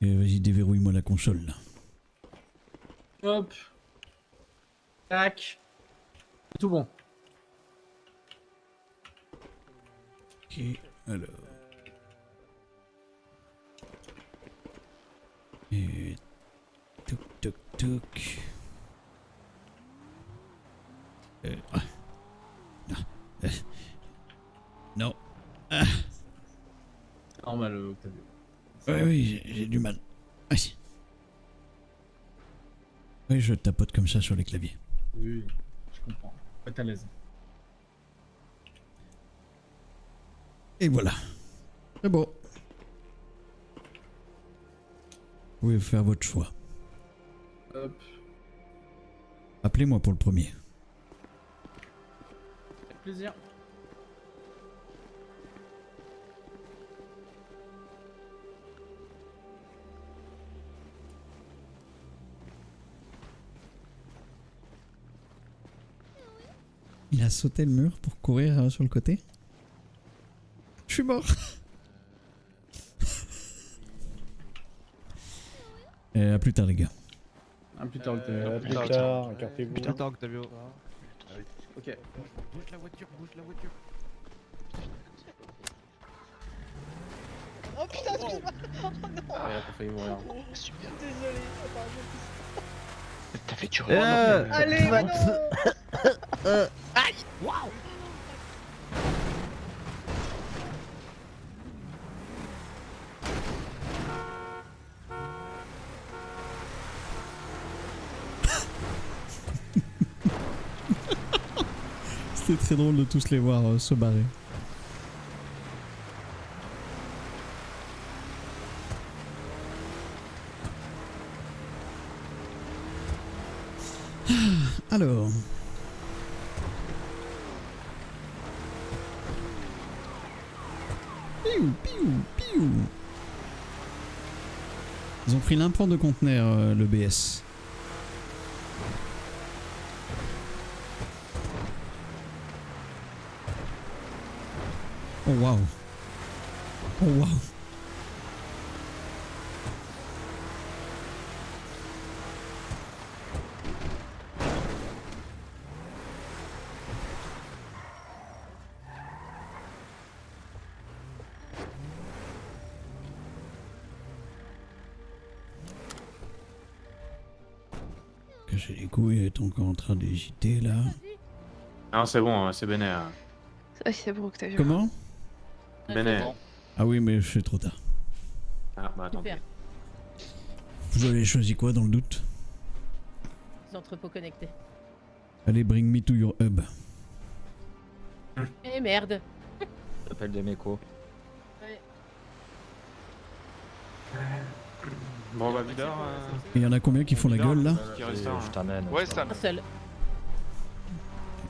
Et vas-y, déverrouille-moi la console, là. Hop. Tac. C'est tout bon. Ok, alors... Et... Toc, toc, toc... Non. Normal, Octavio. Oui, j'ai du mal. Oui. Oui, je tapote comme ça sur les claviers. Oui, je comprends. Pas à l'aise. Et voilà. C'est bon. Vous pouvez faire votre choix. Hop. Appelez-moi pour le premier. Avec plaisir. Il a sauté le mur pour courir sur le côté. Je suis mort. À plus tard les gars. À plus tard, Octavio. À plus tard, écartez-vous. Plus tard, Octavio. Ok. Bouge la voiture, bouge la voiture. Oh putain, excuse-moi. Oh non. Ouais, t'as failli mourir. Super. Désolé. T'as fait du Allez, mais non. Aïe. Waouh. C'était très drôle de tous les voir se barrer. Alors. Piou, piou, piou. Ils ont pris l'import de conteneur, le BS. Oh waouh. Oh waouh. Cacher les couilles, est encore en train d'hésiter là. Non, c'est bon, c'est Béné. Ah, c'est bon, Octavio. Comment? Béné. Ah oui, mais c'est trop tard. Ah, bah attends. Super. Vous avez choisi quoi dans le doute? Les entrepôts connectés. Allez, bring me to your hub. Eh merde. J'appelle des mécos. Ouais. Bon, bah, Vidar. Il y en a combien qui font la gueule là? Qui reste un, Je hein. t'amène. Ouais, ça. Un seul.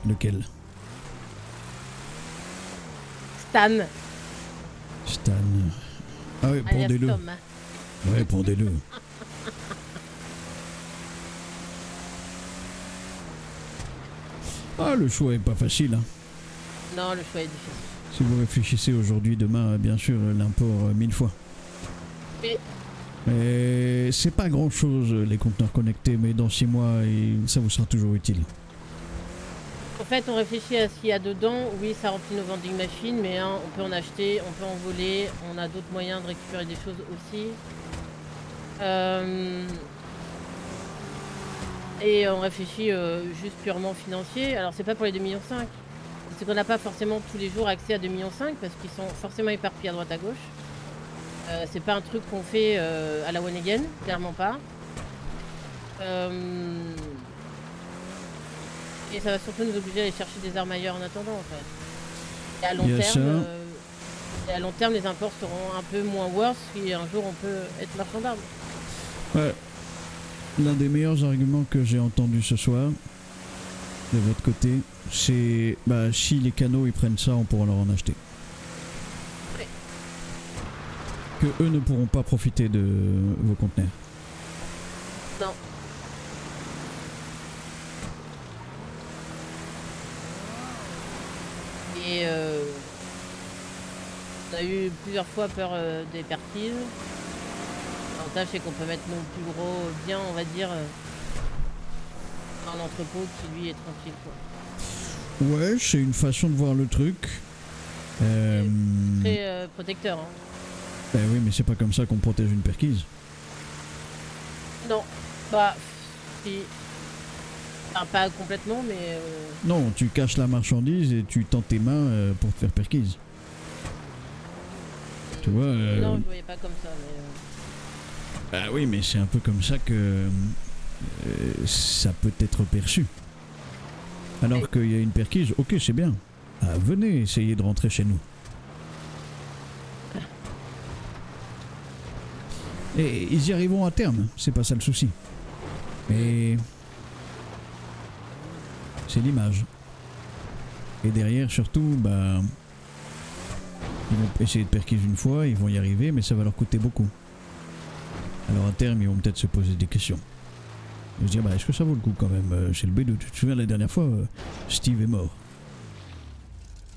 Lequel? Stan. Stan. Ah ouais, Alias pendez-le. Tom. Ouais, pendez-le. Ah, le choix est pas facile. Hein. Non, le choix est difficile. Si vous réfléchissez aujourd'hui, demain, bien sûr, l'import 1000 fois. Oui. Et c'est pas grand chose les conteneurs connectés, mais dans 6 mois, ça vous sera toujours utile. En fait, on réfléchit à ce qu'il y a dedans. Oui, ça remplit nos vending machines, mais hein, on peut en acheter, on peut en voler. On a d'autres moyens de récupérer des choses aussi. Et on réfléchit juste purement financier. Alors, c'est pas pour les 2,5 millions. C'est qu'on n'a pas forcément tous les jours accès à 2,5 millions parce qu'ils sont forcément éparpillés à droite à gauche. C'est pas un truc qu'on fait à la one again, clairement pas. Et ça va surtout nous obliger à aller chercher des armes ailleurs en attendant en fait. Et à long terme, les imports seront un peu moins worse si un jour on peut être marchand d'armes. Ouais. L'un des meilleurs arguments que j'ai entendu ce soir, de votre côté, c'est bah si les canaux ils prennent ça, on pourra leur en acheter. Ouais. Que eux ne pourront pas profiter de vos conteneurs. Non. Et on a eu plusieurs fois peur des perquises. L'avantage c'est qu'on peut mettre nos plus gros biens, on va dire, dans l'entrepôt qui lui est tranquille quoi. Ouais, c'est une façon de voir le truc. Très protecteur. Hein. Ben oui, mais c'est pas comme ça qu'on protège une perquise. Non, bah si. Enfin, pas complètement, mais. Non, tu caches la marchandise et tu tends tes mains pour te faire perquise. Tu vois Non, je voyais pas comme ça, mais. Ah oui, mais c'est un peu comme ça que ça peut être perçu. Alors qu'il y a une perquise, ok, c'est bien. Ah, venez essayer de rentrer chez nous. Et ils y arriveront à terme, c'est pas ça le souci. Mais c'est l'image. Et derrière, surtout, bah, ils vont essayer de perquise une fois, ils vont y arriver, mais ça va leur coûter beaucoup. Alors à terme, ils vont peut-être se poser des questions. Ils vont se dire, bah, est-ce que ça vaut le coup quand même chez le B2? Tu te souviens la dernière fois, Steve est mort.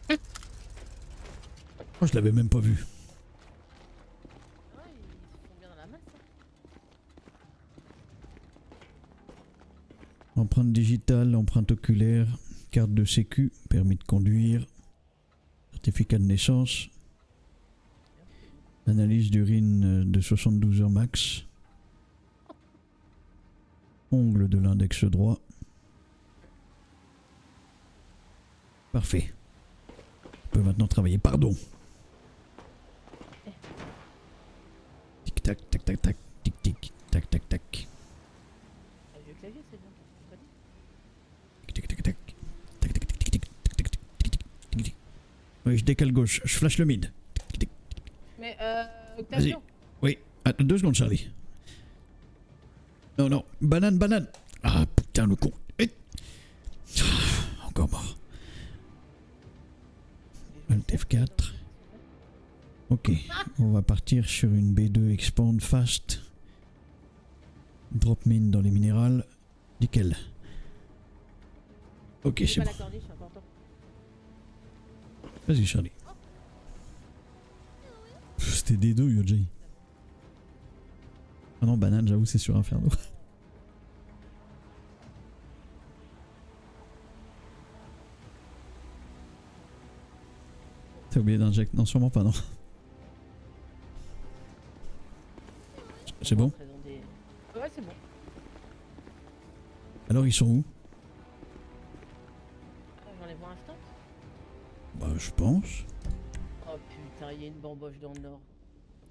Moi, je l'avais même pas vu. Empreinte digitale, empreinte oculaire, carte de sécu, permis de conduire, certificat de naissance, analyse d'urine de 72 heures max, ongle de l'index droit. Parfait. On peut maintenant travailler. Pardon. Tic tac tac tac tac, tic tic tac tac tac. Le clavier, c'est bien. Oui, je décale gauche, je flash le mid. Mais Vas-y. Octavio. Oui, attends 2 secondes, Charlie. Non, non, banane, banane. Ah putain, le con. Encore mort. Alt F4. Ok, on va partir sur une B2 expand fast. Drop mine dans les minérales. Nickel. Ok, c'est bon. Vas-y, Charlie. C'était des deux, Yojay. Ah non, banane, j'avoue, c'est sur Inferno. T'as oublié d'inject? Non, sûrement pas, non. C'est bon? Ouais, c'est bon. Alors, ils sont où? J'en ai voir un instant. Bah, je pense. Oh putain, il y a une bamboche dans le nord.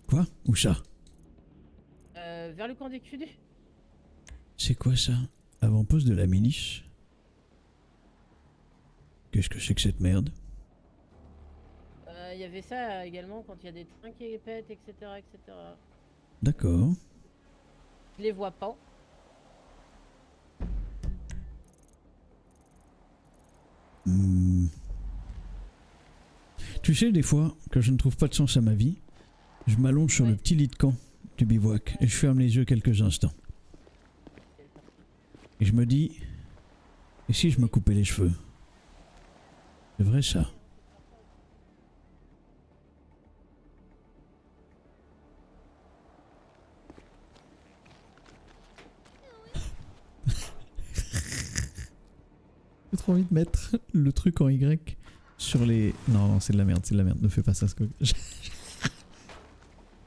Quoi? Où ça? Vers le camp des QD. C'est quoi ça? Avant-poste de la milice? Qu'est-ce que c'est que cette merde? Il y avait ça également quand il y a des trains qui pètent, etc. etc. D'accord. Je les vois pas. Tu sais, des fois, quand je ne trouve pas de sens à ma vie, je m'allonge sur le petit lit de camp du bivouac et je ferme les yeux quelques instants. Et je me dis, et si je me coupais les cheveux? C'est vrai ça? J'ai trop envie de mettre le truc en Y sur les... Non, non, c'est de la merde, ne fais pas ça.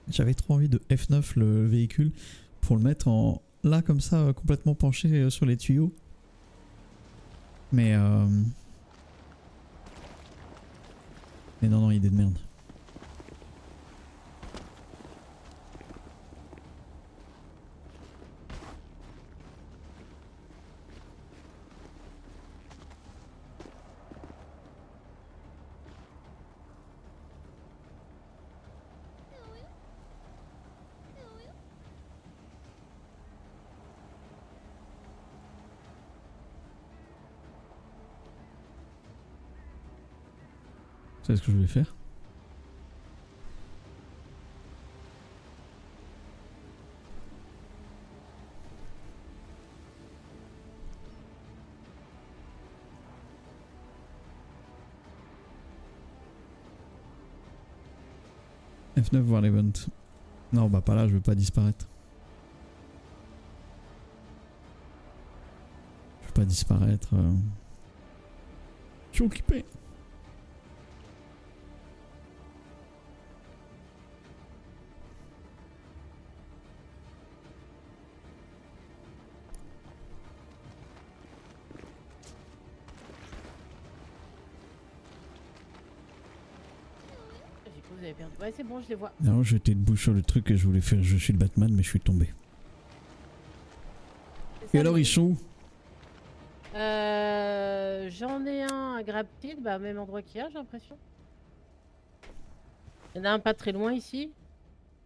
J'avais trop envie de F9 le véhicule pour le mettre en... Là, comme ça, complètement penché sur les tuyaux. Mais non, non, idée de merde. C'est ce que je voulais faire. F9 voir l'event. Non, bah pas là, je veux pas disparaître. Je veux pas disparaître. Je suis occupé. avez perdu. Ouais, c'est bon, je les vois. Non, j'étais debout sur le truc que je voulais faire. Je suis le Batman, mais je suis tombé. Et alors, ils sont où? J'en ai un à Graptil, bah, même endroit qu'hier, j'ai l'impression. Il y en a un pas très loin ici.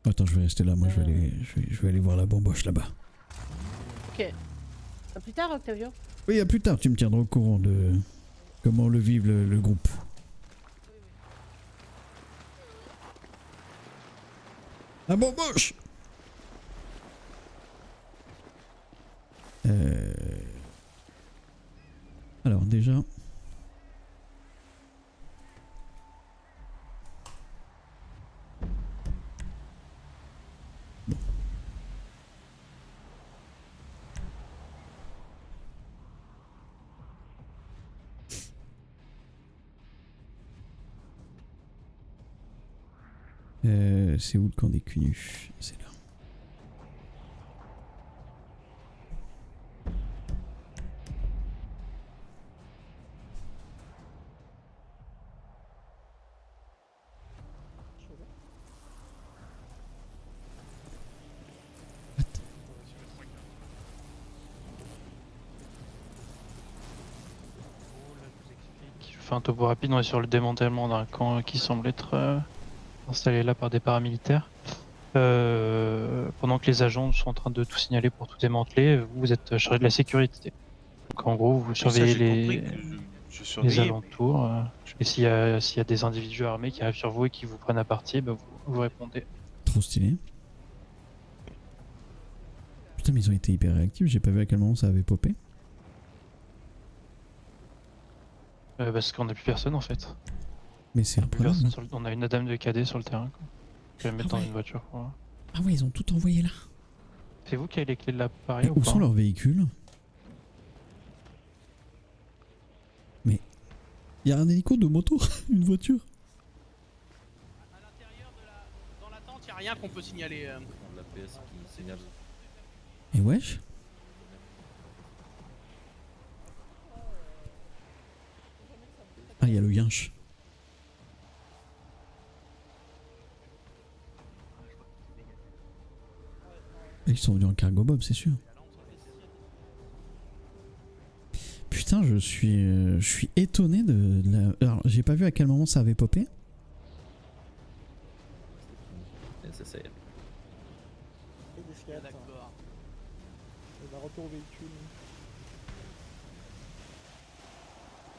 Attends, je vais rester là. Moi, je vais aller voir la bamboche là-bas. Ok. À plus tard, Octavio. Oui, à plus tard. Tu me tiendras au courant de comment le vivent le groupe. La bamboche. Alors déjà... Bon. C'est où le camp des cunus? C'est là. Je fais un topo rapide, on est sur le démantèlement d'un camp qui semble être installé là par des paramilitaires. Pendant que les agents sont en train de tout signaler pour tout démanteler, vous êtes chargé de la sécurité. Donc en gros, vous surveillez les alentours. Et s'il y a des individus armés qui arrivent sur vous et qui vous prennent à partie, bah, vous répondez. Trop stylé. Putain, mais ils ont été hyper réactifs. J'ai pas vu à quel moment ça avait popé. Parce qu'on n'a plus personne en fait. Mais c'est incroyable. On a une dame de cadet sur le terrain. Quoi. Je vais la mettre dans une voiture. Quoi. Ah ouais, ils ont tout envoyé là. C'est vous qui avez les clés de l'appareil ou Où pas? sont leurs véhicules? Mais... Il y a un hélico de moto. Une voiture. Dans la tente, y a rien qu'on peut signaler. La PS qui signale. Et wesh. Ah, il y a le yinche. Ils sont venus en cargo bob, c'est sûr. Putain, je suis étonné de la... Alors, j'ai pas vu à quel moment ça avait popé. Nécessaire. D'accord. On va retour au véhicule.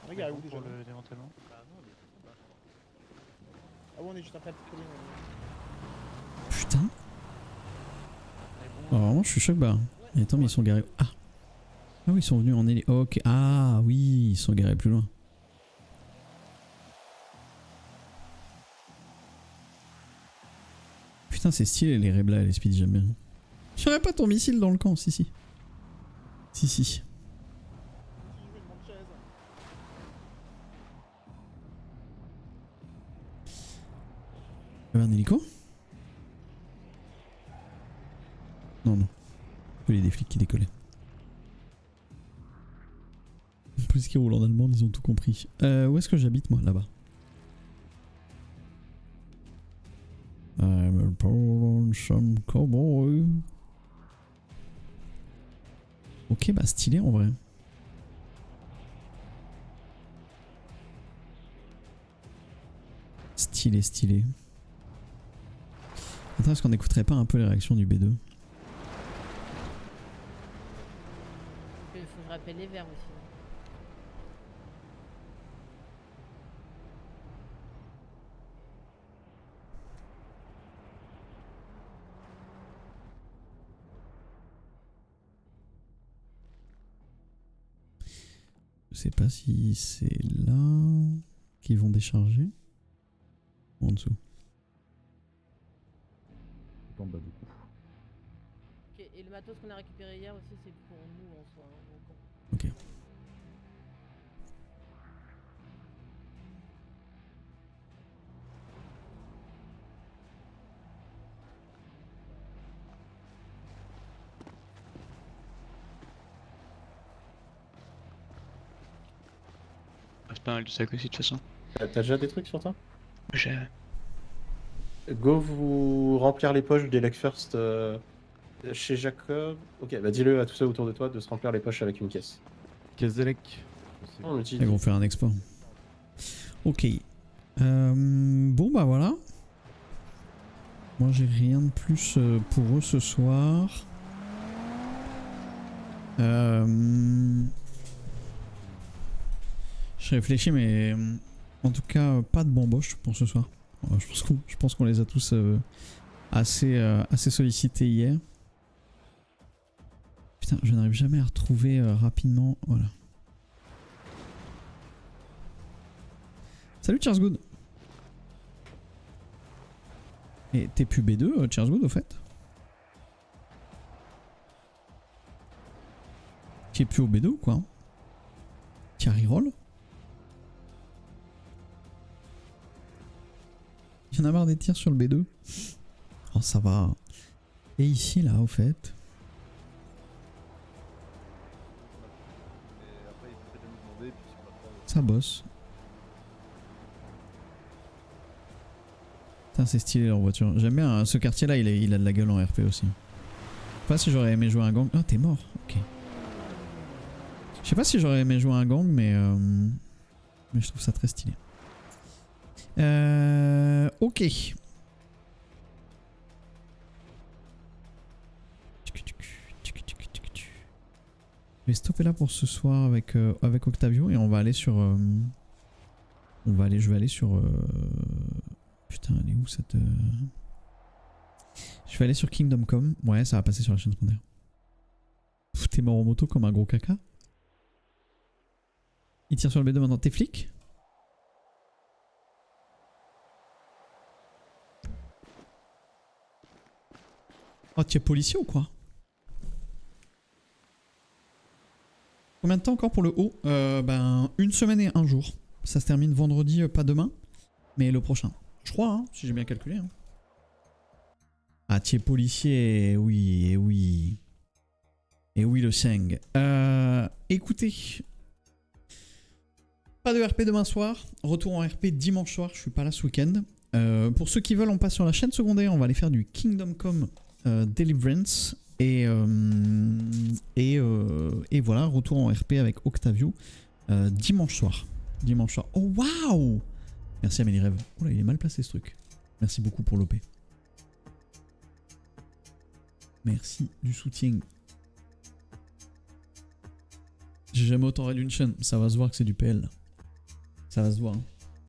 Regarde où déjà Pour le démantèlement. Ah ouais, on est juste après de coller. Putain. Alors, vraiment, je suis choqué. Bah. Attends, mais ils sont garés. Ah. Ah oui, ils sont venus en hélico. Ok. Ah oui, ils sont garés plus loin. Putain, c'est stylé les Rebla et les Speed, j'aime bien. J'aurais pas ton missile dans le camp, si. Si. Il y avait un hélico? Non. Il y avait des flics qui décollaient. En plus qu'ils roulent en allemand, ils ont tout compris. Où est-ce que j'habite moi? Là-bas. I'm a poor some cowboy. Ok, bah stylé en vrai. Stylé. Attends, est-ce qu'on n'écouterait pas un peu les réactions du B2? Il faut que je rappelle les verbes aussi. Je sais pas si c'est là qu'ils vont décharger ou en dessous. En bas du coup. Ok, et le matos qu'on a récupéré hier aussi, c'est pour nous en soi. Hein, donc... Ok. C'est pas mal de sacs aussi de toute façon. T'as déjà des trucs sur toi? J'ai. Go vous remplir les poches d'Elec First chez Jacob. Ok, bah dis-le à tous ceux autour de toi de se remplir les poches avec une caisse. Caisse d'Elec. Ils vont faire un export. Ok. Bon bah voilà. Moi j'ai rien de plus pour eux ce soir. Je réfléchis mais en tout cas pas de bamboche pour ce soir. Je pense qu'on les a tous assez sollicités hier. Putain, je n'arrive jamais à retrouver rapidement. Voilà. Salut Cheers Good. Et t'es plus B2 Cheers Good au fait? Tu es plus au B2 ou quoi? Tu as reroll? Il y en a marre des tirs sur le B2. Oh ça va. Et ici là au fait. Ça bosse. Putain c'est stylé leur voiture. J'aime bien ce quartier là, il a de la gueule en RP aussi. Je sais pas si j'aurais aimé jouer un gang. Ah t'es mort, ok. Je sais pas si j'aurais aimé jouer un gang mais je trouve ça très stylé. Ok. Je vais stopper là pour ce soir avec Octavio et on va aller sur... je vais aller sur... Putain, elle est où cette... Je vais aller sur Kingdom Come. Ouais, ça va passer sur la chaîne secondaire. T'es mort en moto comme un gros caca. Il tire sur le B2 maintenant. T'es flic? Oh, tu es policier ou quoi? Combien de temps encore pour le haut? Ben, 1 semaine et 1 jour. Ça se termine vendredi, pas demain, mais le prochain. Je crois, hein, si j'ai bien calculé. Hein. Ah, tu es policier, oui, et oui. Et oui, le Seng. Écoutez. Pas de RP demain soir. Retour en RP dimanche soir. Je suis pas là ce week-end. Pour ceux qui veulent, on passe sur la chaîne secondaire. On va aller faire du Kingdom Come Deliverance. Et voilà, retour en RP avec Octavio dimanche soir. Dimanche soir. Oh waouh! Merci Amélie Rêve. Oh là, il est mal placé ce truc. Merci beaucoup pour l'OP. Merci du soutien. J'ai jamais autant raid d'une chaîne. Ça va se voir que c'est du PL. Ça va se voir. Hein.